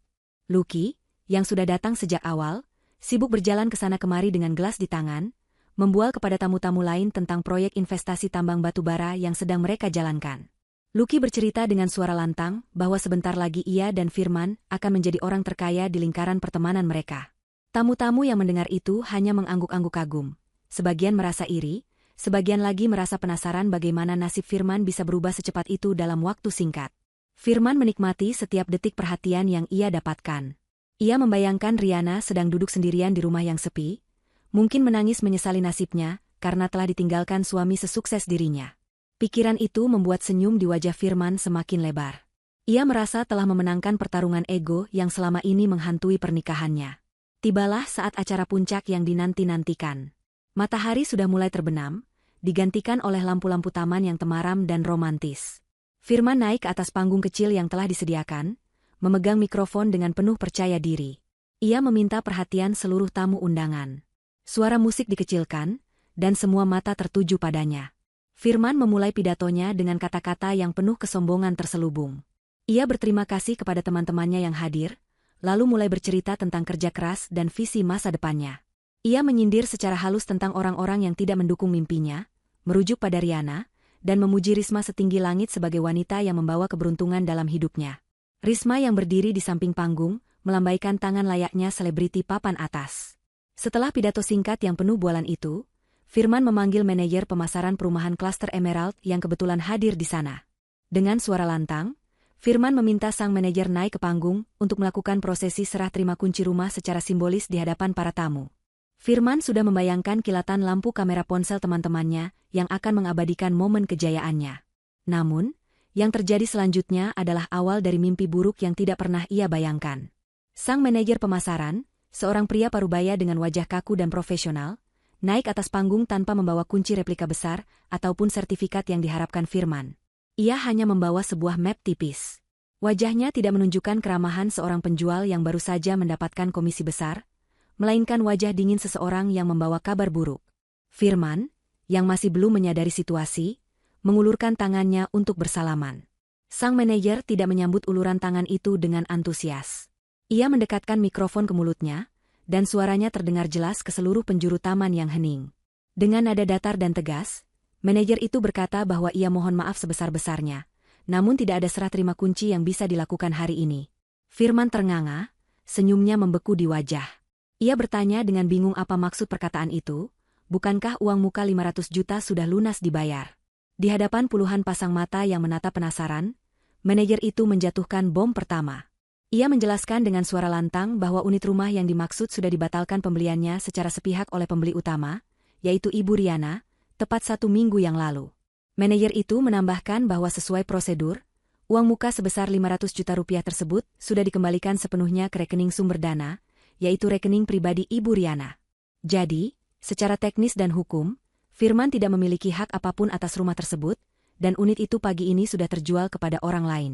Lucky, yang sudah datang sejak awal, sibuk berjalan ke sana kemari dengan gelas di tangan, membual kepada tamu-tamu lain tentang proyek investasi tambang batu bara yang sedang mereka jalankan. Lucky bercerita dengan suara lantang bahwa sebentar lagi ia dan Firman akan menjadi orang terkaya di lingkaran pertemanan mereka. Tamu-tamu yang mendengar itu hanya mengangguk-angguk kagum. Sebagian merasa iri, sebagian lagi merasa penasaran bagaimana nasib Firman bisa berubah secepat itu dalam waktu singkat. Firman menikmati setiap detik perhatian yang ia dapatkan. Ia membayangkan Rihanna sedang duduk sendirian di rumah yang sepi, mungkin menangis menyesali nasibnya karena telah ditinggalkan suami sesukses dirinya. Pikiran itu membuat senyum di wajah Firman semakin lebar. Ia merasa telah memenangkan pertarungan ego yang selama ini menghantui pernikahannya. Tibalah saat acara puncak yang dinanti-nantikan. Matahari sudah mulai terbenam, digantikan oleh lampu-lampu taman yang temaram dan romantis. Firman naik ke atas panggung kecil yang telah disediakan, memegang mikrofon dengan penuh percaya diri. Ia meminta perhatian seluruh tamu undangan. Suara musik dikecilkan, dan semua mata tertuju padanya. Firman memulai pidatonya dengan kata-kata yang penuh kesombongan terselubung. Ia berterima kasih kepada teman-temannya yang hadir, lalu mulai bercerita tentang kerja keras dan visi masa depannya. Ia menyindir secara halus tentang orang-orang yang tidak mendukung mimpinya, merujuk pada Rihanna, dan memuji Risma setinggi langit sebagai wanita yang membawa keberuntungan dalam hidupnya. Risma yang berdiri di samping panggung, melambaikan tangan layaknya selebriti papan atas. Setelah pidato singkat yang penuh bualan itu, Firman memanggil manajer pemasaran perumahan Cluster Emerald yang kebetulan hadir di sana. Dengan suara lantang, Firman meminta sang manajer naik ke panggung untuk melakukan prosesi serah terima kunci rumah secara simbolis di hadapan para tamu. Firman sudah membayangkan kilatan lampu kamera ponsel teman-temannya yang akan mengabadikan momen kejayaannya. Namun, yang terjadi selanjutnya adalah awal dari mimpi buruk yang tidak pernah ia bayangkan. Sang manajer pemasaran, seorang pria parubaya dengan wajah kaku dan profesional, naik atas panggung tanpa membawa kunci replika besar ataupun sertifikat yang diharapkan Firman. Ia hanya membawa sebuah map tipis. Wajahnya tidak menunjukkan keramahan seorang penjual yang baru saja mendapatkan komisi besar, melainkan wajah dingin seseorang yang membawa kabar buruk. Firman, yang masih belum menyadari situasi, mengulurkan tangannya untuk bersalaman. Sang manajer tidak menyambut uluran tangan itu dengan antusias. Ia mendekatkan mikrofon ke mulutnya, dan suaranya terdengar jelas ke seluruh penjuru taman yang hening. Dengan nada datar dan tegas, manajer itu berkata bahwa ia mohon maaf sebesar-besarnya, namun tidak ada serah terima kunci yang bisa dilakukan hari ini. Firman ternganga, senyumnya membeku di wajah. Ia bertanya dengan bingung apa maksud perkataan itu, bukankah uang muka 500 juta sudah lunas dibayar? Di hadapan puluhan pasang mata yang menatap penasaran, manajer itu menjatuhkan bom pertama. Ia menjelaskan dengan suara lantang bahwa unit rumah yang dimaksud sudah dibatalkan pembeliannya secara sepihak oleh pembeli utama, yaitu Ibu Rihanna, tepat 1 minggu yang lalu. Manajer itu menambahkan bahwa sesuai prosedur, uang muka sebesar 500 juta rupiah tersebut sudah dikembalikan sepenuhnya ke rekening sumber dana, yaitu rekening pribadi Ibu Rihanna. Jadi, secara teknis dan hukum, Firman tidak memiliki hak apapun atas rumah tersebut, dan unit itu pagi ini sudah terjual kepada orang lain.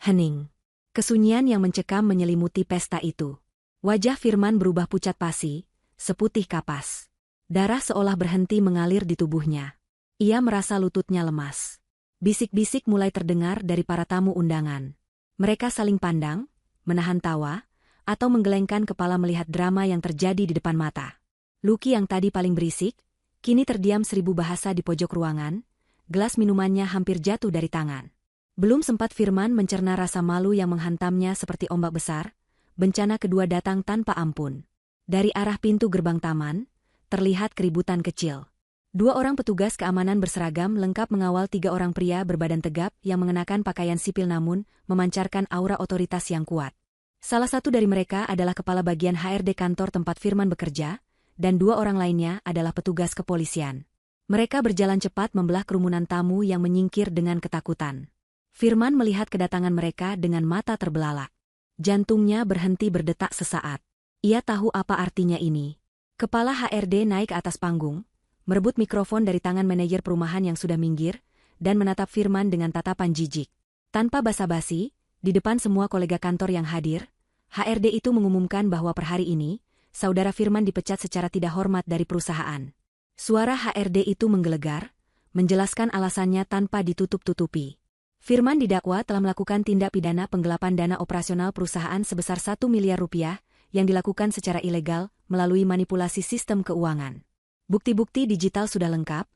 Hening. Kesunyian yang mencekam menyelimuti pesta itu. Wajah Firman berubah pucat pasi, seputih kapas. Darah seolah berhenti mengalir di tubuhnya. Ia merasa lututnya lemas. Bisik-bisik mulai terdengar dari para tamu undangan. Mereka saling pandang, menahan tawa, atau menggelengkan kepala melihat drama yang terjadi di depan mata. Lucky yang tadi paling berisik, kini terdiam 1000 bahasa di pojok ruangan, gelas minumannya hampir jatuh dari tangan. Belum sempat Firman mencerna rasa malu yang menghantamnya seperti ombak besar, bencana kedua datang tanpa ampun. Dari arah pintu gerbang taman, terlihat keributan kecil. 2 orang petugas keamanan berseragam lengkap mengawal 3 orang pria berbadan tegap yang mengenakan pakaian sipil namun memancarkan aura otoritas yang kuat. Salah satu dari mereka adalah kepala bagian HRD kantor tempat Firman bekerja, dan 2 orang lainnya adalah petugas kepolisian. Mereka berjalan cepat membelah kerumunan tamu yang menyingkir dengan ketakutan. Firman melihat kedatangan mereka dengan mata terbelalak. Jantungnya berhenti berdetak sesaat. Ia tahu apa artinya ini. Kepala HRD naik ke atas panggung, merebut mikrofon dari tangan manajer perumahan yang sudah minggir, dan menatap Firman dengan tatapan jijik. Tanpa basa-basi, di depan semua kolega kantor yang hadir, HRD itu mengumumkan bahwa per hari ini, saudara Firman dipecat secara tidak hormat dari perusahaan. Suara HRD itu menggelegar, menjelaskan alasannya tanpa ditutup-tutupi. Firman didakwa telah melakukan tindak pidana penggelapan dana operasional perusahaan sebesar 1 miliar rupiah yang dilakukan secara ilegal melalui manipulasi sistem keuangan. Bukti-bukti digital sudah lengkap,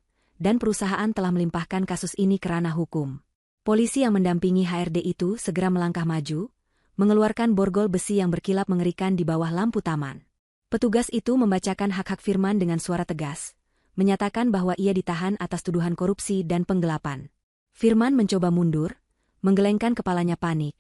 dan perusahaan telah melimpahkan kasus ini ke ranah hukum. Polisi yang mendampingi HRD itu segera melangkah maju, mengeluarkan borgol besi yang berkilap mengerikan di bawah lampu taman. Petugas itu membacakan hak-hak Firman dengan suara tegas, menyatakan bahwa ia ditahan atas tuduhan korupsi dan penggelapan. Firman mencoba mundur, menggelengkan kepalanya panik,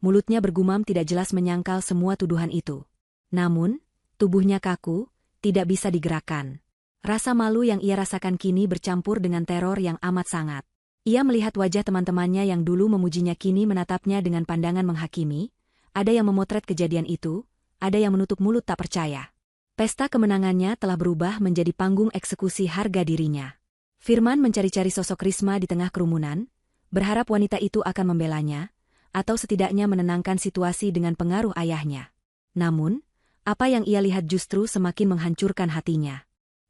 mulutnya bergumam tidak jelas menyangkal semua tuduhan itu. Namun, tubuhnya kaku, tidak bisa digerakkan. Rasa malu yang ia rasakan kini bercampur dengan teror yang amat sangat. Ia melihat wajah teman-temannya yang dulu memujinya kini menatapnya dengan pandangan menghakimi, ada yang memotret kejadian itu, ada yang menutup mulut tak percaya. Pesta kemenangannya telah berubah menjadi panggung eksekusi harga dirinya. Firman mencari-cari sosok Risma di tengah kerumunan, berharap wanita itu akan membelanya, atau setidaknya menenangkan situasi dengan pengaruh ayahnya. Namun, apa yang ia lihat justru semakin menghancurkan hatinya.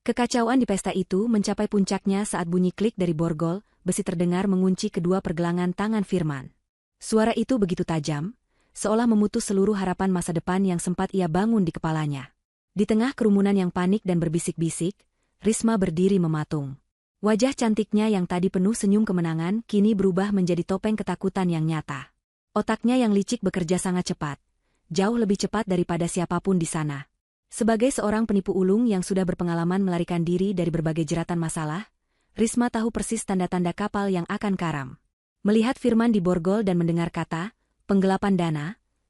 Kekacauan di pesta itu mencapai puncaknya saat bunyi klik dari borgol, besi terdengar mengunci kedua pergelangan tangan Firman. Suara itu begitu tajam, seolah memutus seluruh harapan masa depan yang sempat ia bangun di kepalanya. Di tengah kerumunan yang panik dan berbisik-bisik, Risma berdiri mematung. Wajah cantiknya yang tadi penuh senyum kemenangan kini berubah menjadi topeng ketakutan yang nyata. Otaknya yang licik bekerja sangat cepat, jauh lebih cepat daripada siapapun di sana. Sebagai seorang penipu ulung yang sudah berpengalaman melarikan diri dari berbagai jeratan masalah, Risma tahu persis tanda-tanda kapal yang akan karam. Melihat Firman diborgol dan mendengar kata, penggelapan dana,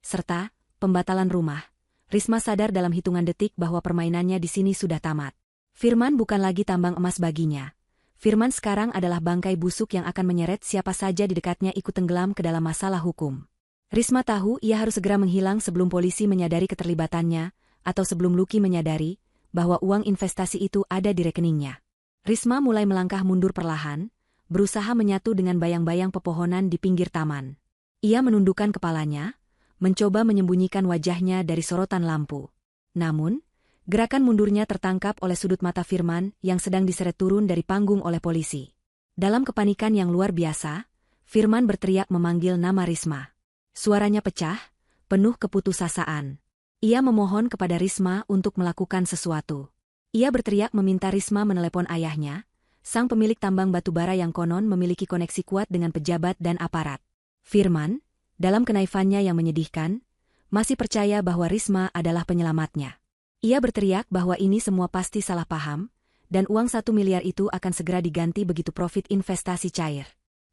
serta pembatalan rumah, Risma sadar dalam hitungan detik bahwa permainannya di sini sudah tamat. Firman bukan lagi tambang emas baginya. Firman sekarang adalah bangkai busuk yang akan menyeret siapa saja di dekatnya ikut tenggelam ke dalam masalah hukum. Risma tahu ia harus segera menghilang sebelum polisi menyadari keterlibatannya, atau sebelum Lucky menyadari bahwa uang investasi itu ada di rekeningnya. Risma mulai melangkah mundur perlahan, berusaha menyatu dengan bayang-bayang pepohonan di pinggir taman. Ia menundukkan kepalanya, mencoba menyembunyikan wajahnya dari sorotan lampu. Namun, gerakan mundurnya tertangkap oleh sudut mata Firman yang sedang diseret turun dari panggung oleh polisi. Dalam kepanikan yang luar biasa, Firman berteriak memanggil nama Risma. Suaranya pecah, penuh keputusasaan. Ia memohon kepada Risma untuk melakukan sesuatu. Ia berteriak meminta Risma menelepon ayahnya, sang pemilik tambang batubara yang konon memiliki koneksi kuat dengan pejabat dan aparat. Firman, dalam kenaifannya yang menyedihkan, masih percaya bahwa Risma adalah penyelamatnya. Ia berteriak bahwa ini semua pasti salah paham, dan uang 1 miliar itu akan segera diganti begitu profit investasi cair.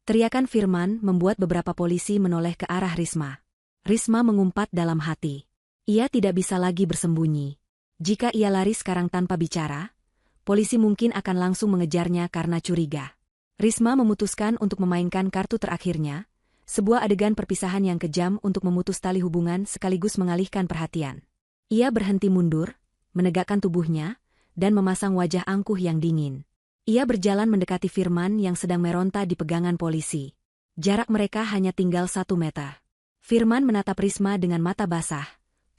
Teriakan Firman membuat beberapa polisi menoleh ke arah Risma. Risma mengumpat dalam hati. Ia tidak bisa lagi bersembunyi. Jika ia lari sekarang tanpa bicara, polisi mungkin akan langsung mengejarnya karena curiga. Risma memutuskan untuk memainkan kartu terakhirnya, sebuah adegan perpisahan yang kejam untuk memutus tali hubungan sekaligus mengalihkan perhatian. Ia berhenti mundur, menegakkan tubuhnya, dan memasang wajah angkuh yang dingin. Ia berjalan mendekati Firman yang sedang meronta di pegangan polisi. Jarak mereka hanya tinggal 1 meter. Firman menatap Risma dengan mata basah,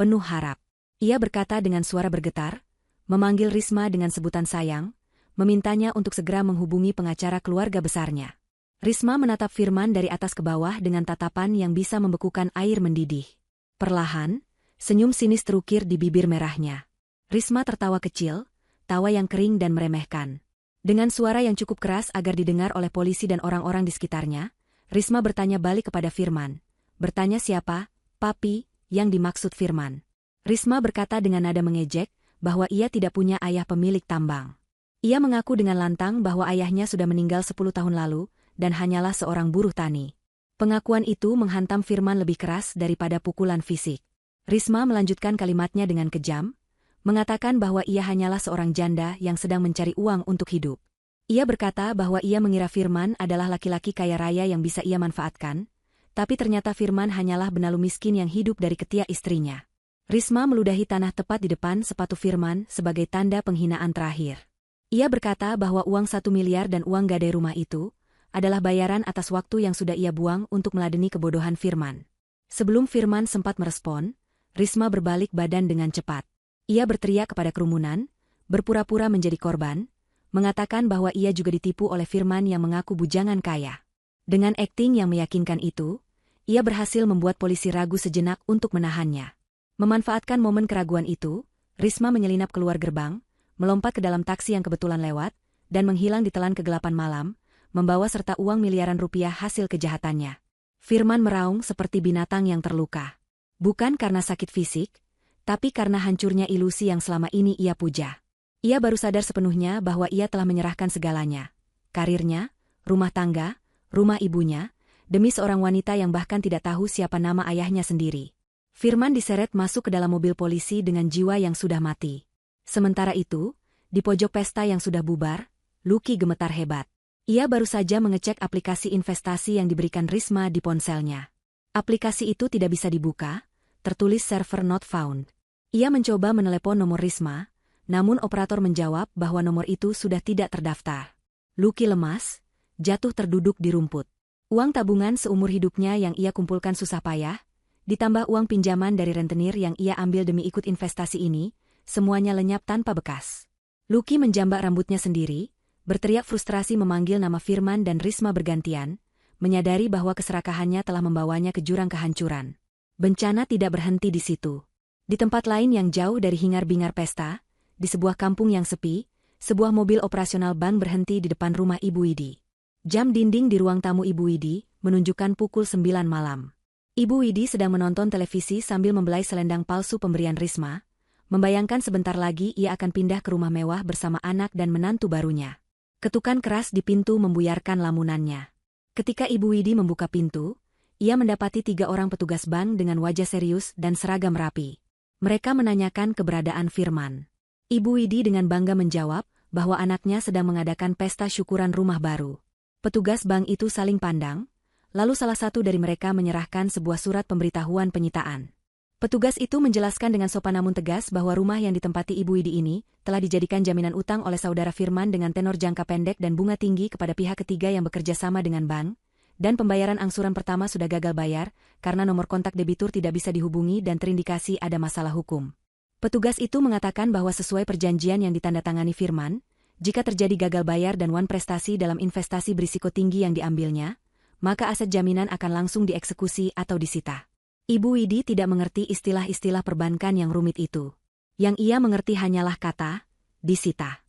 penuh harap. Ia berkata dengan suara bergetar, memanggil Risma dengan sebutan sayang, memintanya untuk segera menghubungi pengacara keluarga besarnya. Risma menatap Firman dari atas ke bawah dengan tatapan yang bisa membekukan air mendidih. Perlahan, senyum sinis terukir di bibir merahnya. Risma tertawa kecil, tawa yang kering dan meremehkan. Dengan suara yang cukup keras agar didengar oleh polisi dan orang-orang di sekitarnya, Risma bertanya balik kepada Firman. Bertanya siapa, papi, yang dimaksud Firman. Risma berkata dengan nada mengejek bahwa ia tidak punya ayah pemilik tambang. Ia mengaku dengan lantang bahwa ayahnya sudah meninggal 10 tahun lalu, dan hanyalah seorang buruh tani. Pengakuan itu menghantam Firman lebih keras daripada pukulan fisik. Risma melanjutkan kalimatnya dengan kejam, mengatakan bahwa ia hanyalah seorang janda yang sedang mencari uang untuk hidup. Ia berkata bahwa ia mengira Firman adalah laki-laki kaya raya yang bisa ia manfaatkan, tapi ternyata Firman hanyalah benalu miskin yang hidup dari ketiak istrinya. Risma meludahi tanah tepat di depan sepatu Firman sebagai tanda penghinaan terakhir. Ia berkata bahwa uang 1 miliar dan uang gadai rumah itu adalah bayaran atas waktu yang sudah ia buang untuk meladeni kebodohan Firman. Sebelum Firman sempat merespon, Risma berbalik badan dengan cepat. Ia berteriak kepada kerumunan, berpura-pura menjadi korban, mengatakan bahwa ia juga ditipu oleh Firman yang mengaku bujangan kaya. Dengan akting yang meyakinkan itu, ia berhasil membuat polisi ragu sejenak untuk menahannya. Memanfaatkan momen keraguan itu, Risma menyelinap keluar gerbang, melompat ke dalam taksi yang kebetulan lewat, dan menghilang di telan kegelapan malam, membawa serta uang miliaran rupiah hasil kejahatannya. Firman meraung seperti binatang yang terluka. Bukan karena sakit fisik, tapi karena hancurnya ilusi yang selama ini ia puja. Ia baru sadar sepenuhnya bahwa ia telah menyerahkan segalanya. Karirnya, rumah tangga, rumah ibunya, demi seorang wanita yang bahkan tidak tahu siapa nama ayahnya sendiri. Firman diseret masuk ke dalam mobil polisi dengan jiwa yang sudah mati. Sementara itu, di pojok pesta yang sudah bubar, Lucky gemetar hebat. Ia baru saja mengecek aplikasi investasi yang diberikan Risma di ponselnya. Aplikasi itu tidak bisa dibuka, tertulis server not found. Ia mencoba menelepon nomor Risma, namun operator menjawab bahwa nomor itu sudah tidak terdaftar. Lucky lemas, jatuh terduduk di rumput. Uang tabungan seumur hidupnya yang ia kumpulkan susah payah, ditambah uang pinjaman dari rentenir yang ia ambil demi ikut investasi ini, semuanya lenyap tanpa bekas. Lucky menjambak rambutnya sendiri, berteriak frustrasi memanggil nama Firman dan Risma bergantian, menyadari bahwa keserakahannya telah membawanya ke jurang kehancuran. Bencana tidak berhenti di situ. Di tempat lain yang jauh dari hingar-bingar pesta, di sebuah kampung yang sepi, sebuah mobil operasional bank berhenti di depan rumah Ibu Widi. Jam dinding di ruang tamu Ibu Widi menunjukkan pukul 9 malam. Ibu Widi sedang menonton televisi sambil membelai selendang palsu pemberian Risma, membayangkan sebentar lagi ia akan pindah ke rumah mewah bersama anak dan menantu barunya. Ketukan keras di pintu membuyarkan lamunannya. Ketika Ibu Widi membuka pintu, ia mendapati 3 orang petugas bank dengan wajah serius dan seragam rapi. Mereka menanyakan keberadaan Firman. Ibu Widi dengan bangga menjawab bahwa anaknya sedang mengadakan pesta syukuran rumah baru. Petugas bank itu saling pandang, lalu salah satu dari mereka menyerahkan sebuah surat pemberitahuan penyitaan. Petugas itu menjelaskan dengan sopan namun tegas bahwa rumah yang ditempati Ibu Widi ini telah dijadikan jaminan utang oleh saudara Firman dengan tenor jangka pendek dan bunga tinggi kepada pihak ketiga yang bekerja sama dengan bank, dan pembayaran angsuran pertama sudah gagal bayar karena nomor kontak debitur tidak bisa dihubungi dan terindikasi ada masalah hukum. Petugas itu mengatakan bahwa sesuai perjanjian yang ditandatangani Firman, jika terjadi gagal bayar dan wan prestasi dalam investasi berisiko tinggi yang diambilnya, maka aset jaminan akan langsung dieksekusi atau disita. Ibu Widi tidak mengerti istilah-istilah perbankan yang rumit itu. Yang ia mengerti hanyalah kata, disita.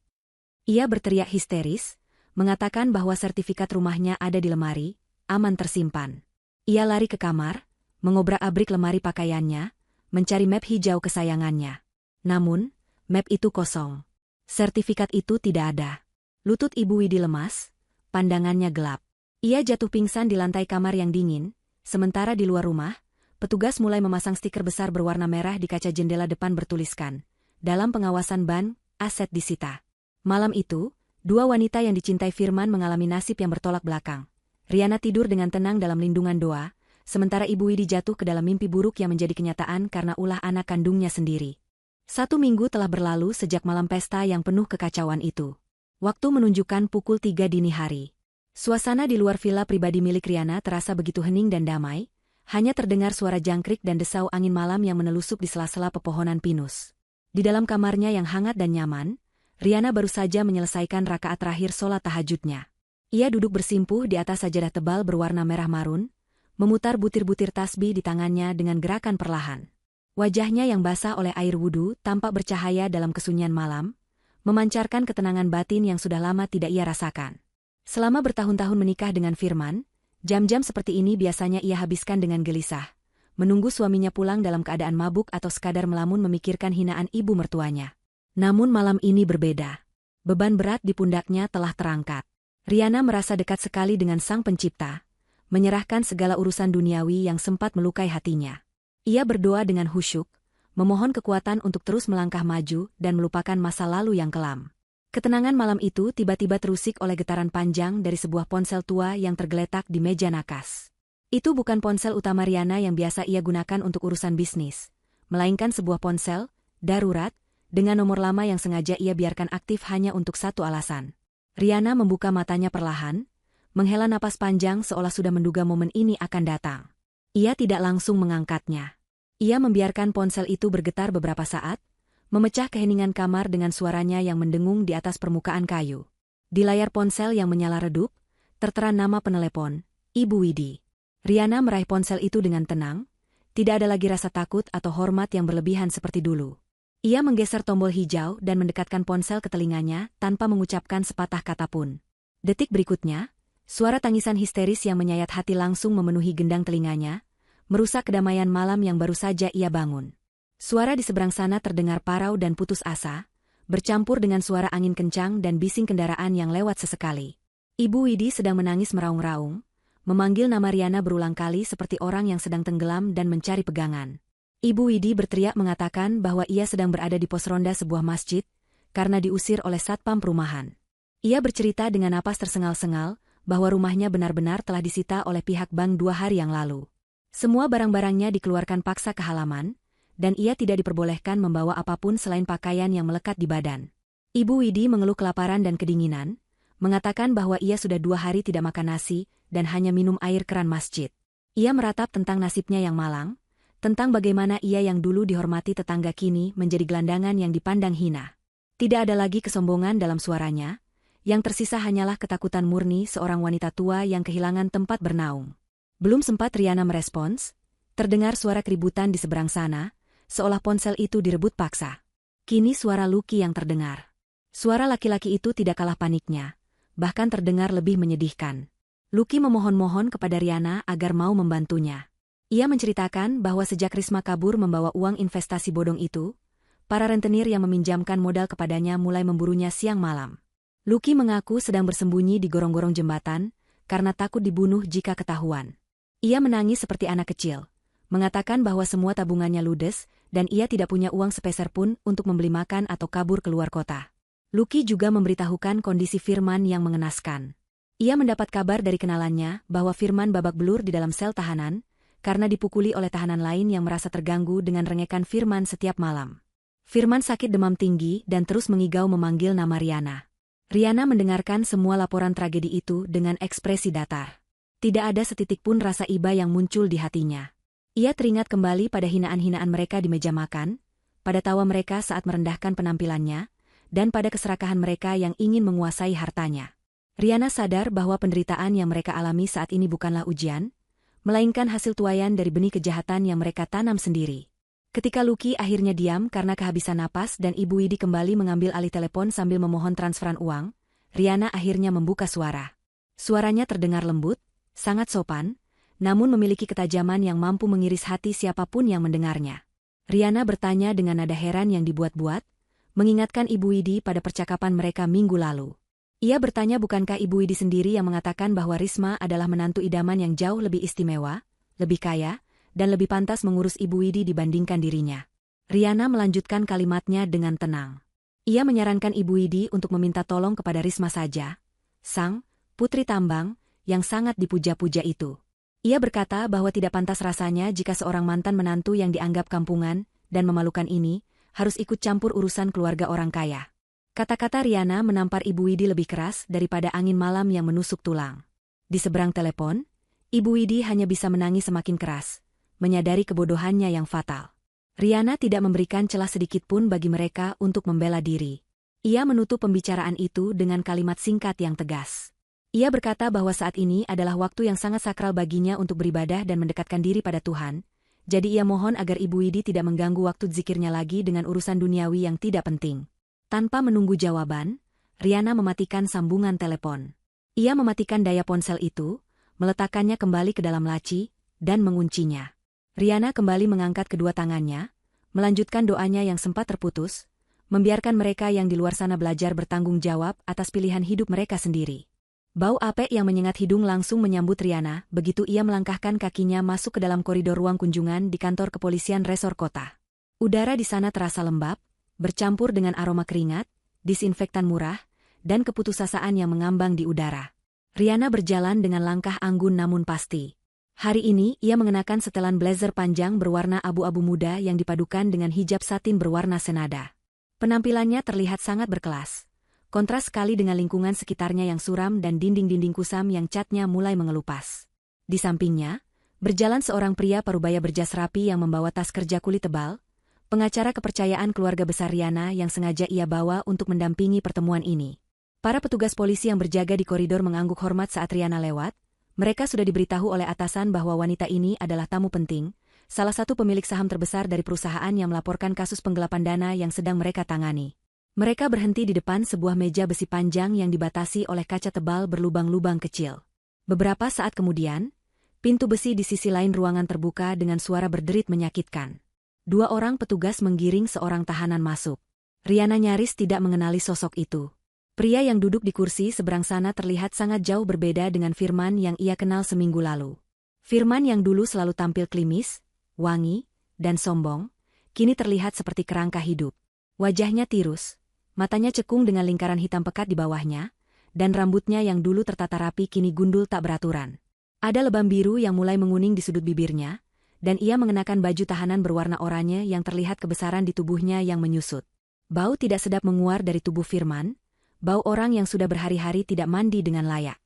Ia berteriak histeris, mengatakan bahwa sertifikat rumahnya ada di lemari, aman tersimpan. Ia lari ke kamar, mengobrak-abrik lemari pakaiannya, mencari map hijau kesayangannya. Namun, map itu kosong. Sertifikat itu tidak ada. Lutut Ibu Widi lemas, pandangannya gelap. Ia jatuh pingsan di lantai kamar yang dingin, sementara di luar rumah, petugas mulai memasang stiker besar berwarna merah di kaca jendela depan bertuliskan, dalam pengawasan bank, aset disita. Malam itu, 2 wanita yang dicintai Firman mengalami nasib yang bertolak belakang. Riana tidur dengan tenang dalam lindungan doa, sementara Ibu Widi jatuh ke dalam mimpi buruk yang menjadi kenyataan karena ulah anak kandungnya sendiri. 1 minggu telah berlalu sejak malam pesta yang penuh kekacauan itu. Waktu menunjukkan pukul 3 dini hari. Suasana di luar villa pribadi milik Riana terasa begitu hening dan damai, hanya terdengar suara jangkrik dan desau angin malam yang menelusup di sela-sela pepohonan pinus. Di dalam kamarnya yang hangat dan nyaman, Riana baru saja menyelesaikan rakaat terakhir sholat tahajudnya. Ia duduk bersimpuh di atas sajadah tebal berwarna merah marun, memutar butir-butir tasbih di tangannya dengan gerakan perlahan. Wajahnya yang basah oleh air wudhu tampak bercahaya dalam kesunyian malam, memancarkan ketenangan batin yang sudah lama tidak ia rasakan. Selama bertahun-tahun menikah dengan Firman, jam-jam seperti ini biasanya ia habiskan dengan gelisah, menunggu suaminya pulang dalam keadaan mabuk atau sekadar melamun memikirkan hinaan ibu mertuanya. Namun malam ini berbeda. Beban berat di pundaknya telah terangkat. Riana merasa dekat sekali dengan Sang Pencipta, menyerahkan segala urusan duniawi yang sempat melukai hatinya. Ia berdoa dengan khusyuk, memohon kekuatan untuk terus melangkah maju dan melupakan masa lalu yang kelam. Ketenangan malam itu tiba-tiba terusik oleh getaran panjang dari sebuah ponsel tua yang tergeletak di meja nakas. Itu bukan ponsel utama Riana yang biasa ia gunakan untuk urusan bisnis, melainkan sebuah ponsel darurat dengan nomor lama yang sengaja ia biarkan aktif hanya untuk satu alasan. Riana membuka matanya perlahan, menghela napas panjang seolah sudah menduga momen ini akan datang. Ia tidak langsung mengangkatnya. Ia membiarkan ponsel itu bergetar beberapa saat, memecah keheningan kamar dengan suaranya yang mendengung di atas permukaan kayu. Di layar ponsel yang menyala redup, tertera nama penelepon, Ibu Widi. Riana meraih ponsel itu dengan tenang, tidak ada lagi rasa takut atau hormat yang berlebihan seperti dulu. Ia menggeser tombol hijau dan mendekatkan ponsel ke telinganya tanpa mengucapkan sepatah kata pun. Detik berikutnya, suara tangisan histeris yang menyayat hati langsung memenuhi gendang telinganya, merusak kedamaian malam yang baru saja ia bangun. Suara di seberang sana terdengar parau dan putus asa, bercampur dengan suara angin kencang dan bising kendaraan yang lewat sesekali. Ibu Widi sedang menangis meraung-raung, memanggil nama Riana berulang kali seperti orang yang sedang tenggelam dan mencari pegangan. Ibu Widi berteriak mengatakan bahwa ia sedang berada di pos ronda sebuah masjid, karena diusir oleh satpam perumahan. Ia bercerita dengan napas tersengal-sengal, bahwa rumahnya benar-benar telah disita oleh pihak bank 2 hari yang lalu. Semua barang-barangnya dikeluarkan paksa ke halaman, dan ia tidak diperbolehkan membawa apapun selain pakaian yang melekat di badan. Ibu Widi mengeluh kelaparan dan kedinginan, mengatakan bahwa ia sudah 2 hari tidak makan nasi dan hanya minum air keran masjid. Ia meratap tentang nasibnya yang malang, tentang bagaimana ia yang dulu dihormati tetangga kini menjadi gelandangan yang dipandang hina. Tidak ada lagi kesombongan dalam suaranya, yang tersisa hanyalah ketakutan murni seorang wanita tua yang kehilangan tempat bernaung. Belum sempat Riana merespons, terdengar suara keributan di seberang sana, seolah ponsel itu direbut paksa. Kini suara Lucky yang terdengar. Suara laki-laki itu tidak kalah paniknya, bahkan terdengar lebih menyedihkan. Lucky memohon-mohon kepada Riana agar mau membantunya. Ia menceritakan bahwa sejak Risma kabur membawa uang investasi bodong itu, para rentenir yang meminjamkan modal kepadanya mulai memburunya siang malam. Lucky mengaku sedang bersembunyi di gorong-gorong jembatan, karena takut dibunuh jika ketahuan. Ia menangis seperti anak kecil, mengatakan bahwa semua tabungannya ludes, dan ia tidak punya uang sepeser pun untuk membeli makan atau kabur keluar kota. Lucky juga memberitahukan kondisi Firman yang mengenaskan. Ia mendapat kabar dari kenalannya bahwa Firman babak belur di dalam sel tahanan, karena dipukuli oleh tahanan lain yang merasa terganggu dengan rengekan Firman setiap malam. Firman sakit demam tinggi dan terus mengigau memanggil nama Riana. Riana mendengarkan semua laporan tragedi itu dengan ekspresi datar. Tidak ada setitik pun rasa iba yang muncul di hatinya. Ia teringat kembali pada hinaan-hinaan mereka di meja makan, pada tawa mereka saat merendahkan penampilannya, dan pada keserakahan mereka yang ingin menguasai hartanya. Riana sadar bahwa penderitaan yang mereka alami saat ini bukanlah ujian, melainkan hasil tuaian dari benih kejahatan yang mereka tanam sendiri. Ketika Lucky akhirnya diam karena kehabisan napas dan Ibu Widi kembali mengambil alih telepon sambil memohon transferan uang, Riana akhirnya membuka suara. Suaranya terdengar lembut, sangat sopan, namun memiliki ketajaman yang mampu mengiris hati siapapun yang mendengarnya. Riana bertanya dengan nada heran yang dibuat-buat, mengingatkan Ibu Widi pada percakapan mereka minggu lalu. Ia bertanya bukankah Ibu Widi sendiri yang mengatakan bahwa Risma adalah menantu idaman yang jauh lebih istimewa, lebih kaya, dan lebih pantas mengurus Ibu Widi dibandingkan dirinya. Riana melanjutkan kalimatnya dengan tenang. Ia menyarankan Ibu Widi untuk meminta tolong kepada Risma saja, sang putri tambang, yang sangat dipuja-puja itu. Ia berkata bahwa tidak pantas rasanya jika seorang mantan menantu yang dianggap kampungan dan memalukan ini harus ikut campur urusan keluarga orang kaya. Kata-kata Riana menampar Ibu Widi lebih keras daripada angin malam yang menusuk tulang. Di seberang telepon, Ibu Widi hanya bisa menangis semakin keras, menyadari kebodohannya yang fatal. Riana tidak memberikan celah sedikit pun bagi mereka untuk membela diri. Ia menutup pembicaraan itu dengan kalimat singkat yang tegas. Ia berkata bahwa saat ini adalah waktu yang sangat sakral baginya untuk beribadah dan mendekatkan diri pada Tuhan, jadi ia mohon agar Ibu Widi tidak mengganggu waktu zikirnya lagi dengan urusan duniawi yang tidak penting. Tanpa menunggu jawaban, Riana mematikan sambungan telepon. Ia mematikan daya ponsel itu, meletakkannya kembali ke dalam laci, dan menguncinya. Riana kembali mengangkat kedua tangannya, melanjutkan doanya yang sempat terputus, membiarkan mereka yang di luar sana belajar bertanggung jawab atas pilihan hidup mereka sendiri. Bau apek yang menyengat hidung langsung menyambut Riana begitu ia melangkahkan kakinya masuk ke dalam koridor ruang kunjungan di kantor kepolisian resor kota. Udara di sana terasa lembab, bercampur dengan aroma keringat, disinfektan murah, dan keputusasaan yang mengambang di udara. Riana berjalan dengan langkah anggun namun pasti. Hari ini ia mengenakan setelan blazer panjang berwarna abu-abu muda yang dipadukan dengan hijab satin berwarna senada. Penampilannya terlihat sangat berkelas. Kontras sekali dengan lingkungan sekitarnya yang suram dan dinding-dinding kusam yang catnya mulai mengelupas. Di sampingnya, berjalan seorang pria parubaya berjas rapi yang membawa tas kerja kulit tebal, pengacara kepercayaan keluarga besar Riana yang sengaja ia bawa untuk mendampingi pertemuan ini. Para petugas polisi yang berjaga di koridor mengangguk hormat saat Riana lewat. Mereka sudah diberitahu oleh atasan bahwa wanita ini adalah tamu penting, salah satu pemilik saham terbesar dari perusahaan yang melaporkan kasus penggelapan dana yang sedang mereka tangani. Mereka berhenti di depan sebuah meja besi panjang yang dibatasi oleh kaca tebal berlubang-lubang kecil. Beberapa saat kemudian, pintu besi di sisi lain ruangan terbuka dengan suara berderit menyakitkan. 2 orang petugas menggiring seorang tahanan masuk. Riana nyaris tidak mengenali sosok itu. Pria yang duduk di kursi seberang sana terlihat sangat jauh berbeda dengan Firman yang ia kenal seminggu lalu. Firman yang dulu selalu tampil klimis, wangi, dan sombong, kini terlihat seperti kerangka hidup. Wajahnya tirus, matanya cekung dengan lingkaran hitam pekat di bawahnya, dan rambutnya yang dulu tertata rapi kini gundul tak beraturan. Ada lebam biru yang mulai menguning di sudut bibirnya, dan ia mengenakan baju tahanan berwarna oranye yang terlihat kebesaran di tubuhnya yang menyusut. Bau tidak sedap menguar dari tubuh Firman, bau orang yang sudah berhari-hari tidak mandi dengan layak.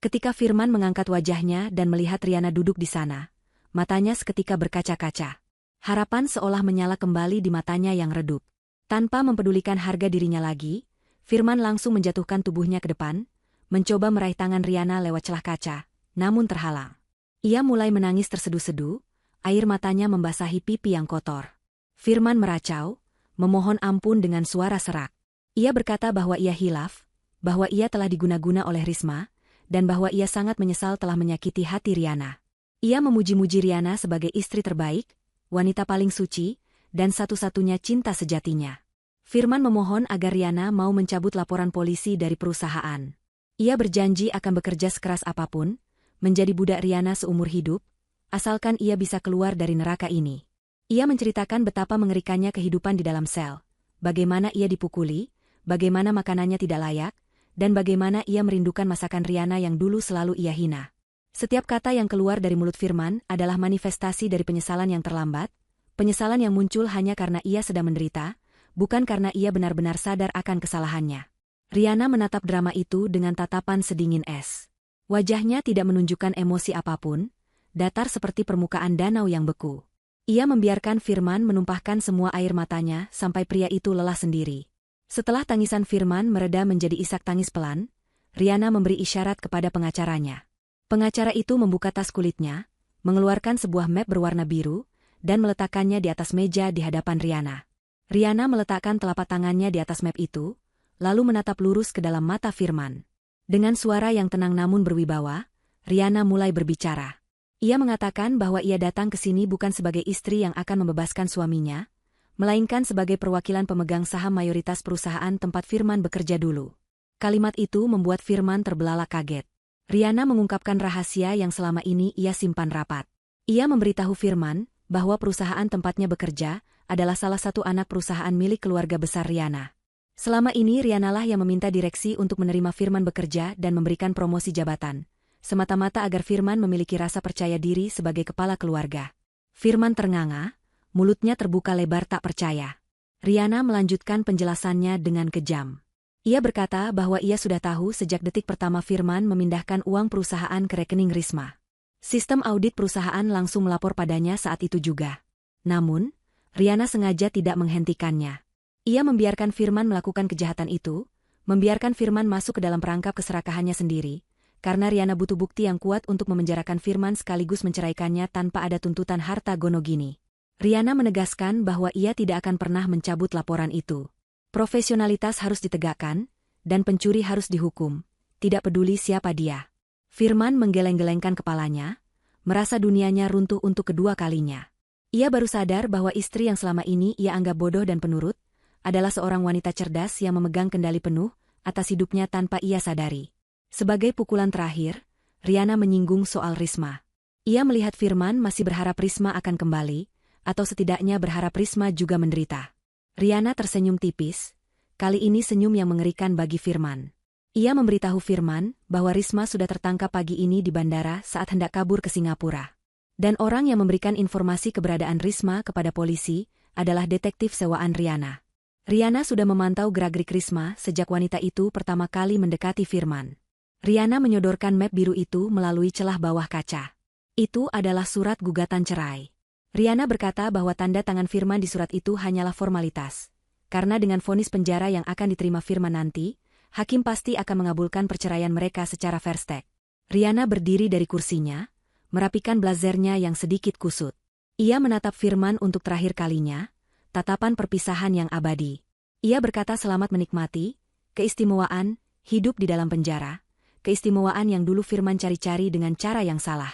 Ketika Firman mengangkat wajahnya dan melihat Riana duduk di sana, matanya seketika berkaca-kaca. Harapan seolah menyala kembali di matanya yang redup. Tanpa mempedulikan harga dirinya lagi, Firman langsung menjatuhkan tubuhnya ke depan, mencoba meraih tangan Riana lewat celah kaca, namun terhalang. Ia mulai menangis terseduh-seduh, air matanya membasahi pipi yang kotor. Firman meracau, memohon ampun dengan suara serak. Ia berkata bahwa ia hilaf, bahwa ia telah diguna-guna oleh Risma, dan bahwa ia sangat menyesal telah menyakiti hati Riana. Ia memuji-muji Riana sebagai istri terbaik, wanita paling suci, dan satu-satunya cinta sejatinya. Firman memohon agar Riana mau mencabut laporan polisi dari perusahaan. Ia berjanji akan bekerja sekeras apapun, menjadi budak Riana seumur hidup, asalkan ia bisa keluar dari neraka ini. Ia menceritakan betapa mengerikannya kehidupan di dalam sel, bagaimana ia dipukuli, bagaimana makanannya tidak layak, dan bagaimana ia merindukan masakan Riana yang dulu selalu ia hina. Setiap kata yang keluar dari mulut Firman adalah manifestasi dari penyesalan yang terlambat, penyesalan yang muncul hanya karena ia sedang menderita, bukan karena ia benar-benar sadar akan kesalahannya. Riana menatap drama itu dengan tatapan sedingin es. Wajahnya tidak menunjukkan emosi apapun, datar seperti permukaan danau yang beku. Ia membiarkan Firman menumpahkan semua air matanya sampai pria itu lelah sendiri. Setelah tangisan Firman mereda menjadi isak tangis pelan, Riana memberi isyarat kepada pengacaranya. Pengacara itu membuka tas kulitnya, mengeluarkan sebuah map berwarna biru, dan meletakkannya di atas meja di hadapan Riana. Riana meletakkan telapak tangannya di atas map itu, lalu menatap lurus ke dalam mata Firman. Dengan suara yang tenang namun berwibawa, Riana mulai berbicara. Ia mengatakan bahwa ia datang ke sini bukan sebagai istri yang akan membebaskan suaminya, melainkan sebagai perwakilan pemegang saham mayoritas perusahaan tempat Firman bekerja dulu. Kalimat itu membuat Firman terbelalak kaget. Riana mengungkapkan rahasia yang selama ini ia simpan rapat. Ia memberitahu Firman bahwa perusahaan tempatnya bekerja adalah salah satu anak perusahaan milik keluarga besar Riana. Selama ini Rianalah yang meminta direksi untuk menerima Firman bekerja dan memberikan promosi jabatan, semata-mata agar Firman memiliki rasa percaya diri sebagai kepala keluarga. Firman ternganga, mulutnya terbuka lebar tak percaya. Riana melanjutkan penjelasannya dengan kejam. Ia berkata bahwa ia sudah tahu sejak detik pertama Firman memindahkan uang perusahaan ke rekening Risma. Sistem audit perusahaan langsung melapor padanya saat itu juga. Namun, Riana sengaja tidak menghentikannya. Ia membiarkan Firman melakukan kejahatan itu, membiarkan Firman masuk ke dalam perangkap keserakahannya sendiri, karena Riana butuh bukti yang kuat untuk memenjarakan Firman sekaligus menceraikannya tanpa ada tuntutan harta gono gini. Riana menegaskan bahwa ia tidak akan pernah mencabut laporan itu. Profesionalitas harus ditegakkan, dan pencuri harus dihukum, tidak peduli siapa dia. Firman menggeleng-gelengkan kepalanya, merasa dunianya runtuh untuk kedua kalinya. Ia baru sadar bahwa istri yang selama ini ia anggap bodoh dan penurut, adalah seorang wanita cerdas yang memegang kendali penuh atas hidupnya tanpa ia sadari. Sebagai pukulan terakhir, Riana menyinggung soal Risma. Ia melihat Firman masih berharap Risma akan kembali, atau setidaknya berharap Risma juga menderita. Riana tersenyum tipis, kali ini senyum yang mengerikan bagi Firman. Ia memberitahu Firman bahwa Risma sudah tertangkap pagi ini di bandara saat hendak kabur ke Singapura. Dan orang yang memberikan informasi keberadaan Risma kepada polisi adalah detektif sewaan Riana. Riana sudah memantau gerak-gerik Risma sejak wanita itu pertama kali mendekati Firman. Riana menyodorkan map biru itu melalui celah bawah kaca. Itu adalah surat gugatan cerai. Riana berkata bahwa tanda tangan Firman di surat itu hanyalah formalitas. Karena dengan vonis penjara yang akan diterima Firman nanti, hakim pasti akan mengabulkan perceraian mereka secara fair stake. Riana berdiri dari kursinya, merapikan blazernya yang sedikit kusut. Ia menatap Firman untuk terakhir kalinya, tatapan perpisahan yang abadi. Ia berkata selamat menikmati, keistimewaan, hidup di dalam penjara, keistimewaan yang dulu Firman cari-cari dengan cara yang salah.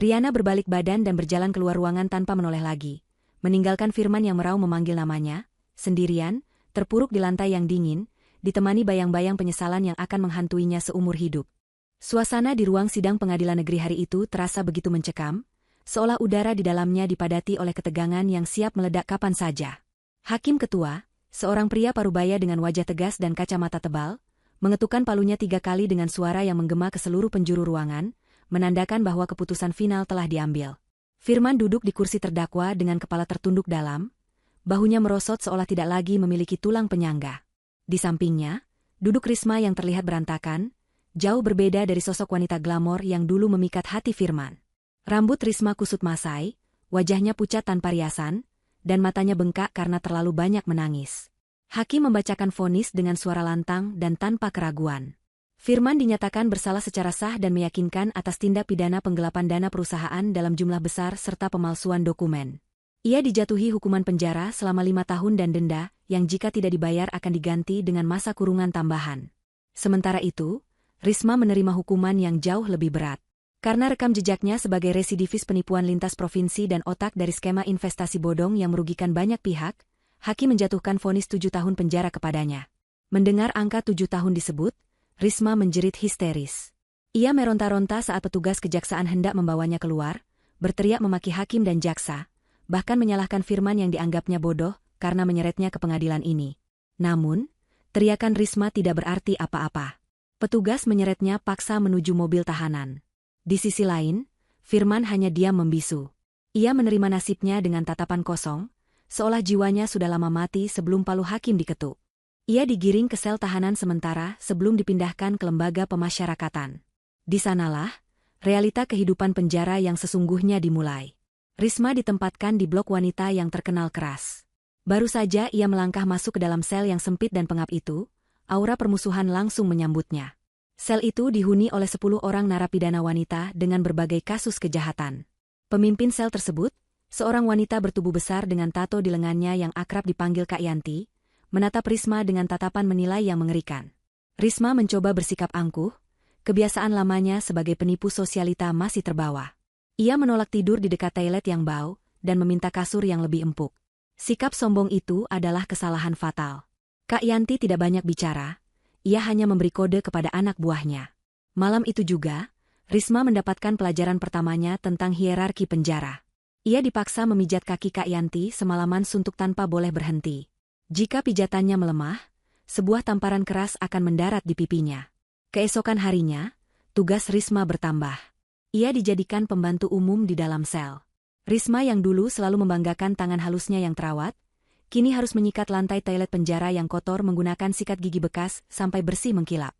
Riana berbalik badan dan berjalan keluar ruangan tanpa menoleh lagi, meninggalkan Firman yang meraung memanggil namanya, sendirian, terpuruk di lantai yang dingin, ditemani bayang-bayang penyesalan yang akan menghantuinya seumur hidup. Suasana di ruang sidang pengadilan negeri hari itu terasa begitu mencekam, seolah udara di dalamnya dipadati oleh ketegangan yang siap meledak kapan saja. Hakim ketua, seorang pria parubaya dengan wajah tegas dan kacamata tebal, mengetukkan palunya 3 kali dengan suara yang menggema ke seluruh penjuru ruangan, menandakan bahwa keputusan final telah diambil. Firman duduk di kursi terdakwa dengan kepala tertunduk dalam, bahunya merosot seolah tidak lagi memiliki tulang penyangga. Di sampingnya, duduk Risma yang terlihat berantakan, jauh berbeda dari sosok wanita glamor yang dulu memikat hati Firman. Rambut Risma kusut masai, wajahnya pucat tanpa riasan, dan matanya bengkak karena terlalu banyak menangis. Hakim membacakan vonis dengan suara lantang dan tanpa keraguan. Firman dinyatakan bersalah secara sah dan meyakinkan atas tindak pidana penggelapan dana perusahaan dalam jumlah besar serta pemalsuan dokumen. Ia dijatuhi hukuman penjara selama 5 tahun dan denda, yang jika tidak dibayar akan diganti dengan masa kurungan tambahan. Sementara itu, Risma menerima hukuman yang jauh lebih berat. Karena rekam jejaknya sebagai residivis penipuan lintas provinsi dan otak dari skema investasi bodong yang merugikan banyak pihak, hakim menjatuhkan vonis 7 tahun penjara kepadanya. Mendengar angka 7 tahun disebut, Risma menjerit histeris. Ia meronta-ronta saat petugas kejaksaan hendak membawanya keluar, berteriak memaki hakim dan jaksa, bahkan menyalahkan Firman yang dianggapnya bodoh karena menyeretnya ke pengadilan ini. Namun, teriakan Risma tidak berarti apa-apa. Petugas menyeretnya paksa menuju mobil tahanan. Di sisi lain, Firman hanya diam membisu. Ia menerima nasibnya dengan tatapan kosong, seolah jiwanya sudah lama mati sebelum palu hakim diketuk. Ia digiring ke sel tahanan sementara sebelum dipindahkan ke lembaga pemasyarakatan. Di sanalah, realita kehidupan penjara yang sesungguhnya dimulai. Risma ditempatkan di blok wanita yang terkenal keras. Baru saja ia melangkah masuk ke dalam sel yang sempit dan pengap itu, aura permusuhan langsung menyambutnya. Sel itu dihuni oleh 10 orang narapidana wanita dengan berbagai kasus kejahatan. Pemimpin sel tersebut, seorang wanita bertubuh besar dengan tato di lengannya yang akrab dipanggil Kak Yanti, menatap Risma dengan tatapan menilai yang mengerikan. Risma mencoba bersikap angkuh, kebiasaan lamanya sebagai penipu sosialita masih terbawa. Ia menolak tidur di dekat toilet yang bau, dan meminta kasur yang lebih empuk. Sikap sombong itu adalah kesalahan fatal. Kak Yanti tidak banyak bicara, ia hanya memberi kode kepada anak buahnya. Malam itu juga, Risma mendapatkan pelajaran pertamanya tentang hierarki penjara. Ia dipaksa memijat kaki Kak Yanti semalaman suntuk tanpa boleh berhenti. Jika pijatannya melemah, sebuah tamparan keras akan mendarat di pipinya. Keesokan harinya, tugas Risma bertambah. Ia dijadikan pembantu umum di dalam sel. Risma yang dulu selalu membanggakan tangan halusnya yang terawat, kini harus menyikat lantai toilet penjara yang kotor menggunakan sikat gigi bekas sampai bersih mengkilap.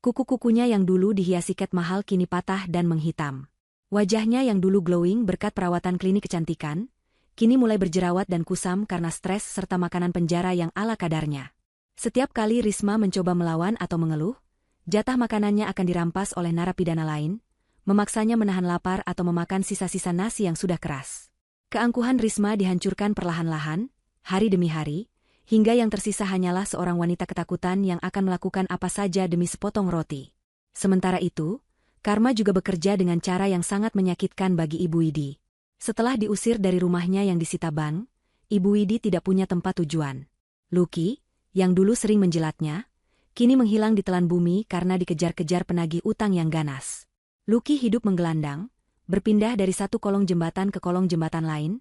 Kuku-kukunya yang dulu dihiasi cat mahal kini patah dan menghitam. Wajahnya yang dulu glowing berkat perawatan klinik kecantikan, kini mulai berjerawat dan kusam karena stres serta makanan penjara yang ala kadarnya. Setiap kali Risma mencoba melawan atau mengeluh, jatah makanannya akan dirampas oleh narapidana lain, memaksanya menahan lapar atau memakan sisa-sisa nasi yang sudah keras. Keangkuhan Risma dihancurkan perlahan-lahan, hari demi hari, hingga yang tersisa hanyalah seorang wanita ketakutan yang akan melakukan apa saja demi sepotong roti. Sementara itu, Karma juga bekerja dengan cara yang sangat menyakitkan bagi Ibu Widi. Setelah diusir dari rumahnya yang disita bank, Ibu Widi tidak punya tempat tujuan. Lucky, yang dulu sering menjilatnya, kini menghilang di telan bumi karena dikejar-kejar penagih utang yang ganas. Lucky hidup menggelandang, berpindah dari satu kolong jembatan ke kolong jembatan lain,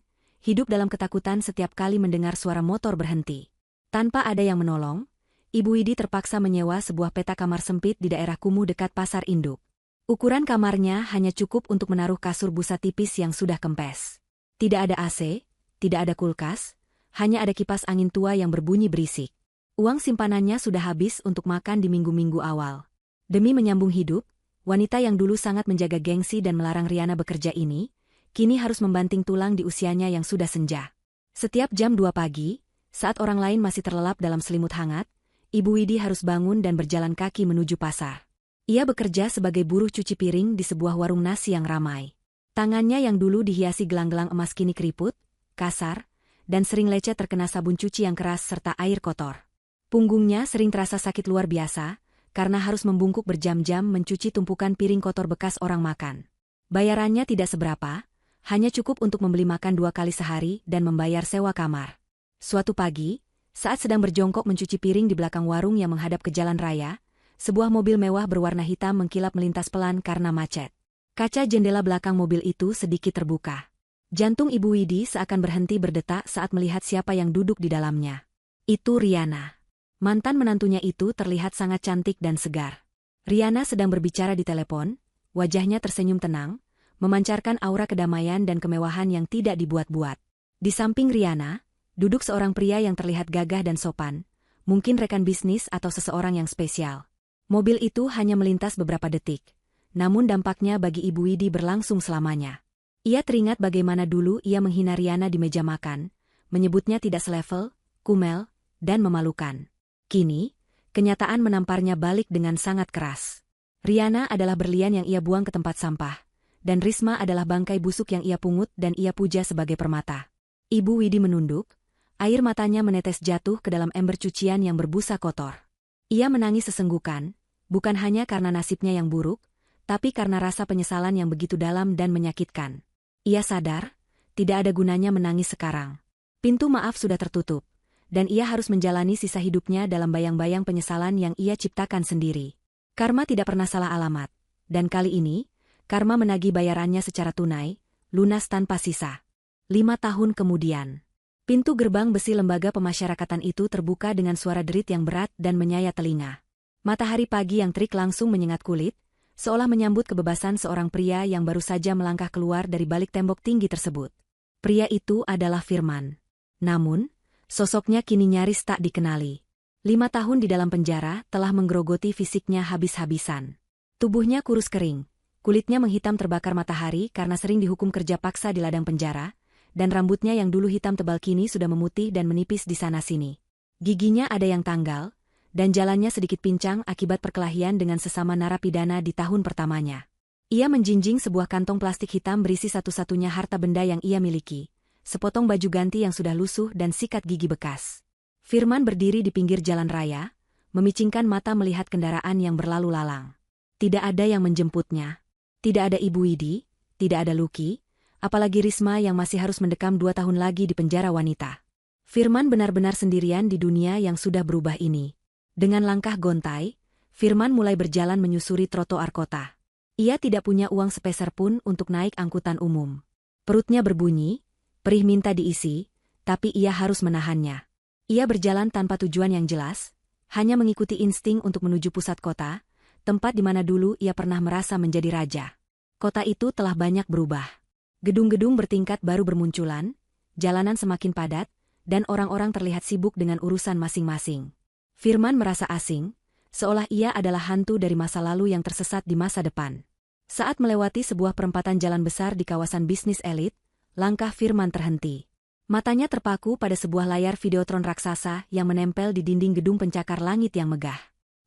hidup dalam ketakutan setiap kali mendengar suara motor berhenti. Tanpa ada yang menolong, Ibu Widi terpaksa menyewa sebuah peta kamar sempit di daerah kumuh dekat pasar induk. Ukuran kamarnya hanya cukup untuk menaruh kasur busa tipis yang sudah kempes. Tidak ada AC, tidak ada kulkas, hanya ada kipas angin tua yang berbunyi berisik. Uang simpanannya sudah habis untuk makan di minggu-minggu awal. Demi menyambung hidup, wanita yang dulu sangat menjaga gengsi dan melarang Riana bekerja ini, kini harus membanting tulang di usianya yang sudah senja. Setiap jam 2 pagi, saat orang lain masih terlelap dalam selimut hangat, Ibu Widi harus bangun dan berjalan kaki menuju pasar. Ia bekerja sebagai buruh cuci piring di sebuah warung nasi yang ramai. Tangannya yang dulu dihiasi gelang-gelang emas kini keriput, kasar, dan sering lecet terkena sabun cuci yang keras serta air kotor. Punggungnya sering terasa sakit luar biasa, karena harus membungkuk berjam-jam mencuci tumpukan piring kotor bekas orang makan. Bayarannya tidak seberapa, hanya cukup untuk membeli makan 2 kali sehari dan membayar sewa kamar. Suatu pagi, saat sedang berjongkok mencuci piring di belakang warung yang menghadap ke jalan raya, sebuah mobil mewah berwarna hitam mengkilap melintas pelan karena macet. Kaca jendela belakang mobil itu sedikit terbuka. Jantung Ibu Widi seakan berhenti berdetak saat melihat siapa yang duduk di dalamnya. Itu Riana. Mantan menantunya itu terlihat sangat cantik dan segar. Riana sedang berbicara di telepon, wajahnya tersenyum tenang, memancarkan aura kedamaian dan kemewahan yang tidak dibuat-buat. Di samping Riana, duduk seorang pria yang terlihat gagah dan sopan, mungkin rekan bisnis atau seseorang yang spesial. Mobil itu hanya melintas beberapa detik, namun dampaknya bagi Ibu Widi berlangsung selamanya. Ia teringat bagaimana dulu ia menghina Riana di meja makan, menyebutnya tidak selevel, kumel, dan memalukan. Kini, kenyataan menamparnya balik dengan sangat keras. Riana adalah berlian yang ia buang ke tempat sampah, dan Risma adalah bangkai busuk yang ia pungut dan ia puja sebagai permata. Ibu Widi menunduk, air matanya menetes jatuh ke dalam ember cucian yang berbusa kotor. Ia menangis sesenggukan, bukan hanya karena nasibnya yang buruk, tapi karena rasa penyesalan yang begitu dalam dan menyakitkan. Ia sadar, tidak ada gunanya menangis sekarang. Pintu maaf sudah tertutup, dan ia harus menjalani sisa hidupnya dalam bayang-bayang penyesalan yang ia ciptakan sendiri. Karma tidak pernah salah alamat, dan kali ini, Karma menagih bayarannya secara tunai, lunas tanpa sisa. 5 tahun kemudian, pintu gerbang besi lembaga pemasyarakatan itu terbuka dengan suara derit yang berat dan menyayat telinga. Matahari pagi yang terik langsung menyengat kulit, seolah menyambut kebebasan seorang pria yang baru saja melangkah keluar dari balik tembok tinggi tersebut. Pria itu adalah Firman. Namun, sosoknya kini nyaris tak dikenali. 5 tahun di dalam penjara telah menggerogoti fisiknya habis-habisan. Tubuhnya kurus kering, kulitnya menghitam terbakar matahari karena sering dihukum kerja paksa di ladang penjara, dan rambutnya yang dulu hitam tebal kini sudah memutih dan menipis di sana-sini. Giginya ada yang tanggal, dan jalannya sedikit pincang akibat perkelahian dengan sesama narapidana di tahun pertamanya. Ia menjinjing sebuah kantong plastik hitam berisi satu-satunya harta benda yang ia miliki, sepotong baju ganti yang sudah lusuh dan sikat gigi bekas. Firman berdiri di pinggir jalan raya, memicingkan mata melihat kendaraan yang berlalu lalang. Tidak ada yang menjemputnya. Tidak ada Ibu Widi, tidak ada Lucky, apalagi Risma yang masih harus mendekam 2 tahun lagi di penjara wanita. Firman benar-benar sendirian di dunia yang sudah berubah ini. Dengan langkah gontai, Firman mulai berjalan menyusuri trotoar kota. Ia tidak punya uang sepeser pun untuk naik angkutan umum. Perutnya berbunyi, perih minta diisi, tapi ia harus menahannya. Ia berjalan tanpa tujuan yang jelas, hanya mengikuti insting untuk menuju pusat kota, tempat di mana dulu ia pernah merasa menjadi raja. Kota itu telah banyak berubah. Gedung-gedung bertingkat baru bermunculan, jalanan semakin padat, dan orang-orang terlihat sibuk dengan urusan masing-masing. Firman merasa asing, seolah ia adalah hantu dari masa lalu yang tersesat di masa depan. Saat melewati sebuah perempatan jalan besar di kawasan bisnis elit, langkah Firman terhenti. Matanya terpaku pada sebuah layar videotron raksasa yang menempel di dinding gedung pencakar langit yang megah.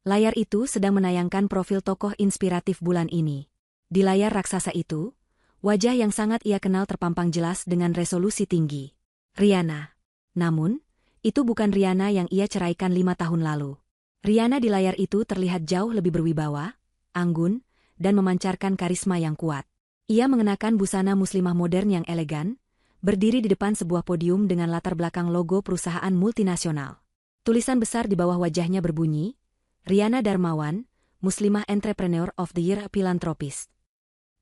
Layar itu sedang menayangkan profil tokoh inspiratif bulan ini. Di layar raksasa itu, wajah yang sangat ia kenal terpampang jelas dengan resolusi tinggi. Rihanna. Namun, itu bukan Rihanna yang ia ceraikan 5 tahun lalu. Rihanna di layar itu terlihat jauh lebih berwibawa, anggun, dan memancarkan karisma yang kuat. Ia mengenakan busana muslimah modern yang elegan, berdiri di depan sebuah podium dengan latar belakang logo perusahaan multinasional. Tulisan besar di bawah wajahnya berbunyi, Rihanna Darmawan, Muslimah Entrepreneur of the Year Philanthropist.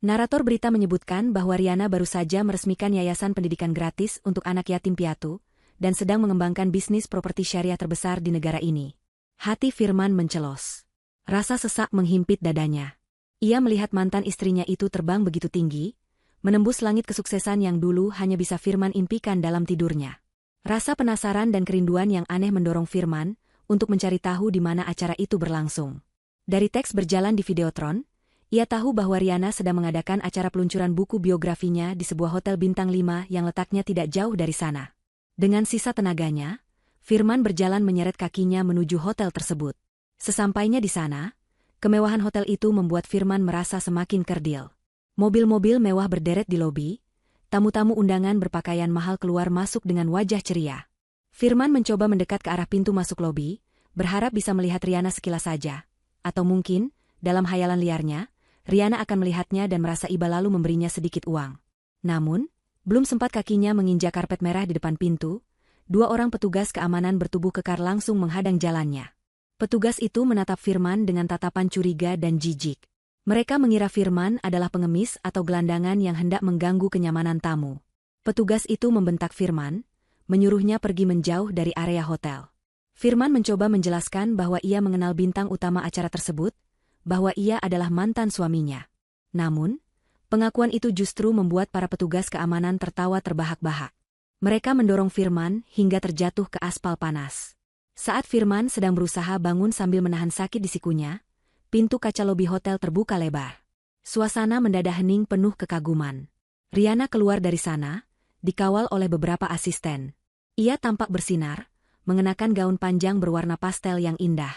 Narator berita menyebutkan bahwa Rihanna baru saja meresmikan yayasan pendidikan gratis untuk anak yatim piatu dan sedang mengembangkan bisnis properti syariah terbesar di negara ini. Hati Firman mencelos. Rasa sesak menghimpit dadanya. Ia melihat mantan istrinya itu terbang begitu tinggi, menembus langit kesuksesan yang dulu hanya bisa Firman impikan dalam tidurnya. Rasa penasaran dan kerinduan yang aneh mendorong Firman untuk mencari tahu di mana acara itu berlangsung. Dari teks berjalan di videotron, ia tahu bahwa Rihanna sedang mengadakan acara peluncuran buku biografinya di sebuah hotel bintang 5 yang letaknya tidak jauh dari sana. Dengan sisa tenaganya, Firman berjalan menyeret kakinya menuju hotel tersebut. Sesampainya di sana, kemewahan hotel itu membuat Firman merasa semakin kerdil. Mobil-mobil mewah berderet di lobi, tamu-tamu undangan berpakaian mahal keluar masuk dengan wajah ceria. Firman mencoba mendekat ke arah pintu masuk lobi, berharap bisa melihat Rihanna sekilas saja. Atau mungkin, dalam hayalan liarnya, Rihanna akan melihatnya dan merasa iba lalu memberinya sedikit uang. Namun, belum sempat kakinya menginjak karpet merah di depan pintu, 2 orang petugas keamanan bertubuh kekar langsung menghadang jalannya. Petugas itu menatap Firman dengan tatapan curiga dan jijik. Mereka mengira Firman adalah pengemis atau gelandangan yang hendak mengganggu kenyamanan tamu. Petugas itu membentak Firman, menyuruhnya pergi menjauh dari area hotel. Firman mencoba menjelaskan bahwa ia mengenal bintang utama acara tersebut, bahwa ia adalah mantan suaminya. Namun, pengakuan itu justru membuat para petugas keamanan tertawa terbahak-bahak. Mereka mendorong Firman hingga terjatuh ke aspal panas. Saat Firman sedang berusaha bangun sambil menahan sakit di sikunya, pintu kaca lobi hotel terbuka lebar. Suasana mendadak hening penuh kekaguman. Rihanna keluar dari sana, dikawal oleh beberapa asisten. Ia tampak bersinar, mengenakan gaun panjang berwarna pastel yang indah.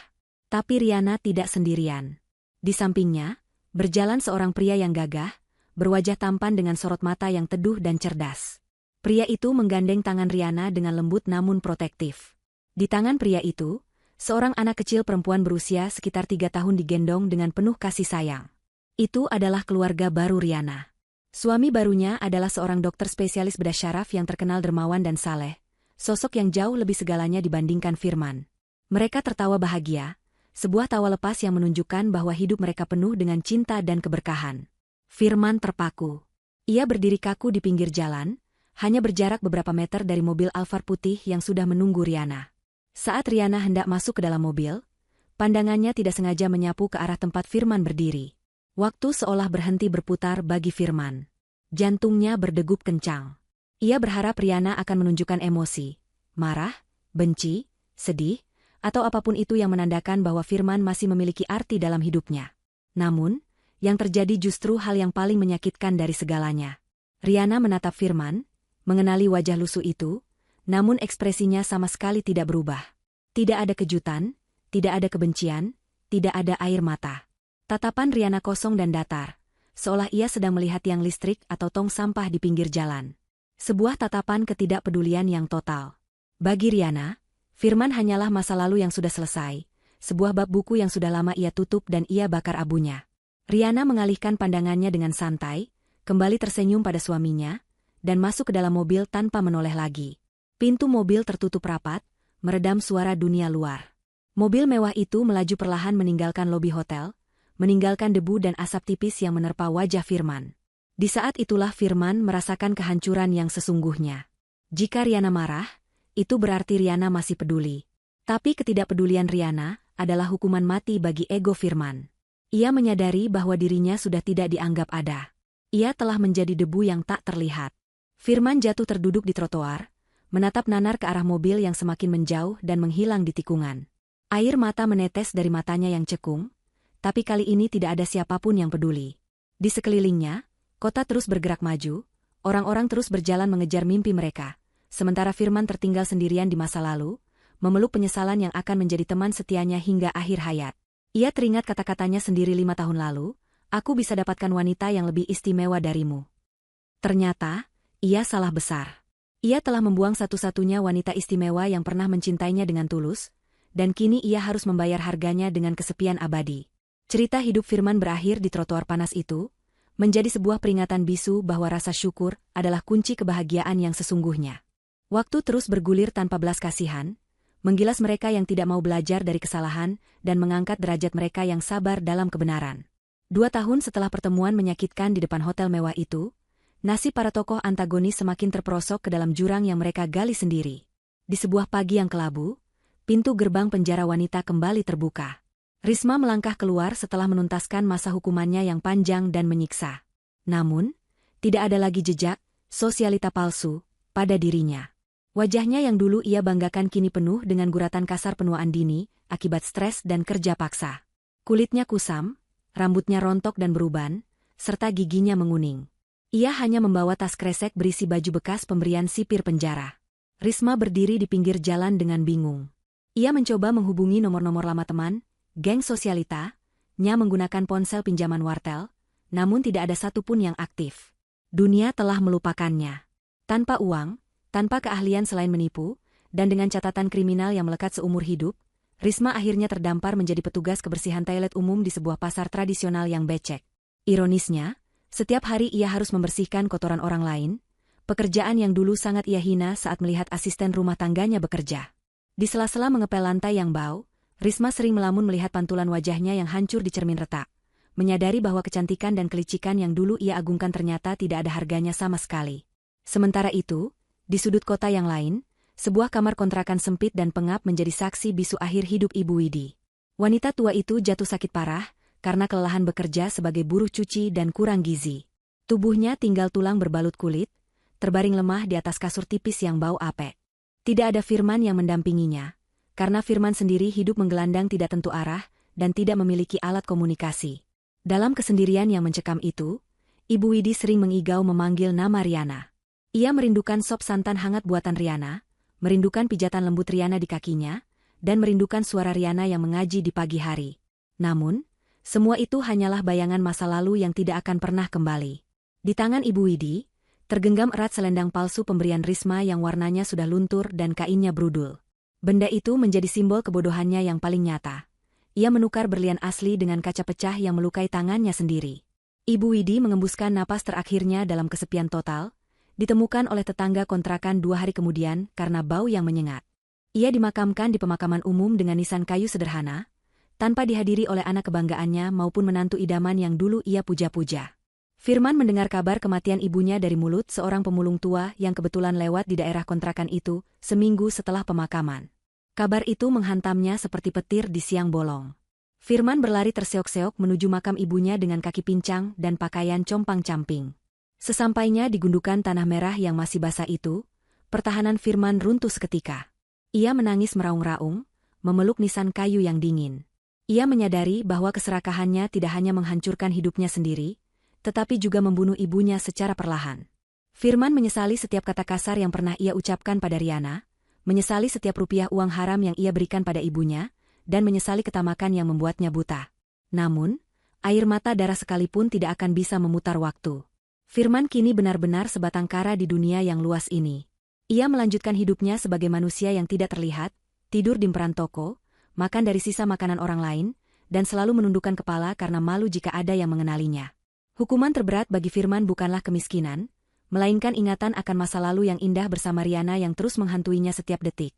Tapi Rihanna tidak sendirian. Di sampingnya, berjalan seorang pria yang gagah, berwajah tampan dengan sorot mata yang teduh dan cerdas. Pria itu menggandeng tangan Rihanna dengan lembut namun protektif. Di tangan pria itu, seorang anak kecil perempuan berusia sekitar 3 tahun digendong dengan penuh kasih sayang. Itu adalah keluarga baru Rihanna. Suami barunya adalah seorang dokter spesialis bedah syaraf yang terkenal dermawan dan saleh, sosok yang jauh lebih segalanya dibandingkan Firman. Mereka tertawa bahagia, sebuah tawa lepas yang menunjukkan bahwa hidup mereka penuh dengan cinta dan keberkahan. Firman terpaku. Ia berdiri kaku di pinggir jalan, hanya berjarak beberapa meter dari mobil Alphard putih yang sudah menunggu Rihanna. Saat Rihanna hendak masuk ke dalam mobil, pandangannya tidak sengaja menyapu ke arah tempat Firman berdiri. Waktu seolah berhenti berputar bagi Firman. Jantungnya berdegup kencang. Ia berharap Rihanna akan menunjukkan emosi, marah, benci, sedih, atau apapun itu yang menandakan bahwa Firman masih memiliki arti dalam hidupnya. Namun, yang terjadi justru hal yang paling menyakitkan dari segalanya. Rihanna menatap Firman, mengenali wajah lusuh itu, namun ekspresinya sama sekali tidak berubah. Tidak ada kejutan, tidak ada kebencian, tidak ada air mata. Tatapan Rihanna kosong dan datar, seolah ia sedang melihat tiang listrik atau tong sampah di pinggir jalan. Sebuah tatapan ketidakpedulian yang total. Bagi Rihanna, Firman hanyalah masa lalu yang sudah selesai, sebuah bab buku yang sudah lama ia tutup dan ia bakar abunya. Rihanna mengalihkan pandangannya dengan santai, kembali tersenyum pada suaminya, dan masuk ke dalam mobil tanpa menoleh lagi. Pintu mobil tertutup rapat, meredam suara dunia luar. Mobil mewah itu melaju perlahan meninggalkan lobi hotel, meninggalkan debu dan asap tipis yang menerpa wajah Firman. Di saat itulah Firman merasakan kehancuran yang sesungguhnya. Jika Rihanna marah, itu berarti Rihanna masih peduli. Tapi ketidakpedulian Rihanna adalah hukuman mati bagi ego Firman. Ia menyadari bahwa dirinya sudah tidak dianggap ada. Ia telah menjadi debu yang tak terlihat. Firman jatuh terduduk di trotoar, menatap nanar ke arah mobil yang semakin menjauh dan menghilang di tikungan. Air mata menetes dari matanya yang cekung, tapi kali ini tidak ada siapapun yang peduli. Di sekelilingnya, kota terus bergerak maju, orang-orang terus berjalan mengejar mimpi mereka, sementara Firman tertinggal sendirian di masa lalu, memeluk penyesalan yang akan menjadi teman setianya hingga akhir hayat. Ia teringat kata-katanya sendiri 5 tahun lalu, aku bisa dapatkan wanita yang lebih istimewa darimu. Ternyata, ia salah besar. Ia telah membuang satu-satunya wanita istimewa yang pernah mencintainya dengan tulus, dan kini ia harus membayar harganya dengan kesepian abadi. Cerita hidup Firman berakhir di trotoar panas itu, menjadi sebuah peringatan bisu bahwa rasa syukur adalah kunci kebahagiaan yang sesungguhnya. Waktu terus bergulir tanpa belas kasihan, menggilas mereka yang tidak mau belajar dari kesalahan dan mengangkat derajat mereka yang sabar dalam kebenaran. 2 tahun setelah pertemuan menyakitkan di depan hotel mewah itu, nasib para tokoh antagonis semakin terperosok ke dalam jurang yang mereka gali sendiri. Di sebuah pagi yang kelabu, pintu gerbang penjara wanita kembali terbuka. Risma melangkah keluar setelah menuntaskan masa hukumannya yang panjang dan menyiksa. Namun, tidak ada lagi jejak sosialita palsu pada dirinya. Wajahnya yang dulu ia banggakan kini penuh dengan guratan kasar penuaan dini akibat stres dan kerja paksa. Kulitnya kusam, rambutnya rontok dan beruban, serta giginya menguning. Ia hanya membawa tas kresek berisi baju bekas pemberian sipir penjara. Risma berdiri di pinggir jalan dengan bingung. Ia mencoba menghubungi nomor-nomor lama teman, geng sosialita, nya menggunakan ponsel pinjaman wartel, namun tidak ada satupun yang aktif. Dunia telah melupakannya. Tanpa uang, tanpa keahlian selain menipu, dan dengan catatan kriminal yang melekat seumur hidup, Risma akhirnya terdampar menjadi petugas kebersihan toilet umum di sebuah pasar tradisional yang becek. Ironisnya, setiap hari ia harus membersihkan kotoran orang lain, pekerjaan yang dulu sangat ia hina saat melihat asisten rumah tangganya bekerja. Di sela-sela mengepel lantai yang bau, Risma sering melamun melihat pantulan wajahnya yang hancur di cermin retak, menyadari bahwa kecantikan dan kelicikan yang dulu ia agungkan ternyata tidak ada harganya sama sekali. Sementara itu, di sudut kota yang lain, sebuah kamar kontrakan sempit dan pengap menjadi saksi bisu akhir hidup Ibu Widi. Wanita tua itu jatuh sakit parah karena kelelahan bekerja sebagai buruh cuci dan kurang gizi. Tubuhnya tinggal tulang berbalut kulit, terbaring lemah di atas kasur tipis yang bau apek. Tidak ada Firman yang mendampinginya, karena Firman sendiri hidup menggelandang tidak tentu arah dan tidak memiliki alat komunikasi. Dalam kesendirian yang mencekam itu, Ibu Widi sering mengigau memanggil nama Riana. Ia merindukan sop santan hangat buatan Riana, merindukan pijatan lembut Riana di kakinya, dan merindukan suara Riana yang mengaji di pagi hari. Namun, semua itu hanyalah bayangan masa lalu yang tidak akan pernah kembali. Di tangan Ibu Widi, tergenggam erat selendang palsu pemberian Risma yang warnanya sudah luntur dan kainnya brudul. Benda itu menjadi simbol kebodohannya yang paling nyata. Ia menukar berlian asli dengan kaca pecah yang melukai tangannya sendiri. Ibu Widi mengembuskan napas terakhirnya dalam kesepian total, ditemukan oleh tetangga kontrakan 2 hari kemudian karena bau yang menyengat. Ia dimakamkan di pemakaman umum dengan nisan kayu sederhana, tanpa dihadiri oleh anak kebanggaannya maupun menantu idaman yang dulu ia puja-puja. Firman mendengar kabar kematian ibunya dari mulut seorang pemulung tua yang kebetulan lewat di daerah kontrakan itu seminggu setelah pemakaman. Kabar itu menghantamnya seperti petir di siang bolong. Firman berlari terseok-seok menuju makam ibunya dengan kaki pincang dan pakaian compang-camping. Sesampainya di gundukan tanah merah yang masih basah itu, pertahanan Firman runtuh seketika. Ia menangis meraung-raung, memeluk nisan kayu yang dingin. Ia menyadari bahwa keserakahannya tidak hanya menghancurkan hidupnya sendiri, tetapi juga membunuh ibunya secara perlahan. Firman menyesali setiap kata kasar yang pernah ia ucapkan pada Riana, menyesali setiap rupiah uang haram yang ia berikan pada ibunya, dan menyesali ketamakan yang membuatnya buta. Namun, air mata darah sekalipun tidak akan bisa memutar waktu. Firman kini benar-benar sebatang kara di dunia yang luas ini. Ia melanjutkan hidupnya sebagai manusia yang tidak terlihat, tidur di emperan toko, makan dari sisa makanan orang lain, dan selalu menundukkan kepala karena malu jika ada yang mengenalinya. Hukuman terberat bagi Firman bukanlah kemiskinan, melainkan ingatan akan masa lalu yang indah bersama Riana yang terus menghantuinya setiap detik,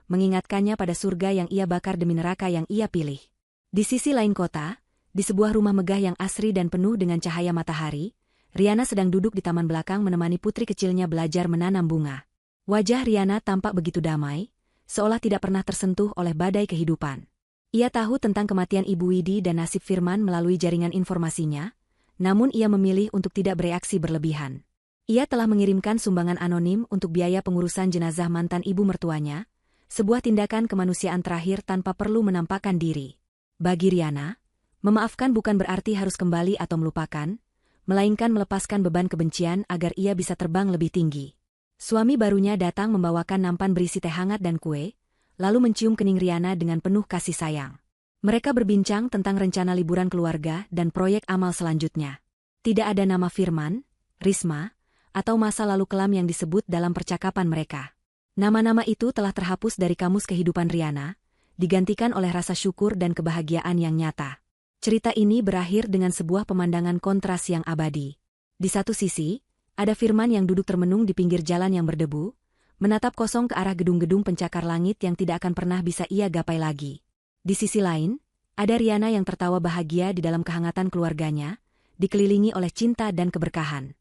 mengingatkannya pada surga yang ia bakar demi neraka yang ia pilih. Di sisi lain kota, di sebuah rumah megah yang asri dan penuh dengan cahaya matahari, Riana sedang duduk di taman belakang menemani putri kecilnya belajar menanam bunga. Wajah Riana tampak begitu damai, seolah tidak pernah tersentuh oleh badai kehidupan. Ia tahu tentang kematian Ibu Widi dan nasib Firman melalui jaringan informasinya, namun ia memilih untuk tidak bereaksi berlebihan. Ia telah mengirimkan sumbangan anonim untuk biaya pengurusan jenazah mantan ibu mertuanya, sebuah tindakan kemanusiaan terakhir tanpa perlu menampakkan diri. Bagi Riana, memaafkan bukan berarti harus kembali atau melupakan, melainkan melepaskan beban kebencian agar ia bisa terbang lebih tinggi. Suami barunya datang membawakan nampan berisi teh hangat dan kue, lalu mencium kening Riana dengan penuh kasih sayang. Mereka berbincang tentang rencana liburan keluarga dan proyek amal selanjutnya. Tidak ada nama Firman, Risma, atau masa lalu kelam yang disebut dalam percakapan mereka. Nama-nama itu telah terhapus dari kamus kehidupan Riana, digantikan oleh rasa syukur dan kebahagiaan yang nyata. Cerita ini berakhir dengan sebuah pemandangan kontras yang abadi. Di satu sisi, ada Firman yang duduk termenung di pinggir jalan yang berdebu, menatap kosong ke arah gedung-gedung pencakar langit yang tidak akan pernah bisa ia gapai lagi. Di sisi lain, ada Riana yang tertawa bahagia di dalam kehangatan keluarganya, dikelilingi oleh cinta dan keberkahan.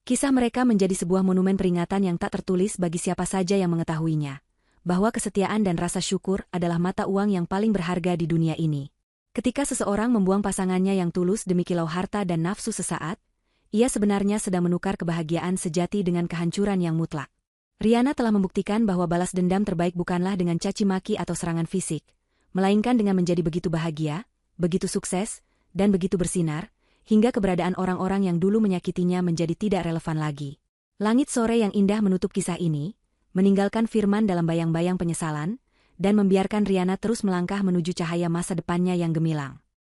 Kisah mereka menjadi sebuah monumen peringatan yang tak tertulis bagi siapa saja yang mengetahuinya, bahwa kesetiaan dan rasa syukur adalah mata uang yang paling berharga di dunia ini. Ketika seseorang membuang pasangannya yang tulus demi kilau harta dan nafsu sesaat, ia sebenarnya sedang menukar kebahagiaan sejati dengan kehancuran yang mutlak. Riana telah membuktikan bahwa balas dendam terbaik bukanlah dengan caci maki atau serangan fisik, melainkan dengan menjadi begitu bahagia, begitu sukses, dan begitu bersinar, hingga keberadaan orang-orang yang dulu menyakitinya menjadi tidak relevan lagi. Langit sore yang indah menutup kisah ini, meninggalkan Firman dalam bayang-bayang penyesalan, dan membiarkan Riana terus melangkah menuju cahaya masa depannya yang gemilang.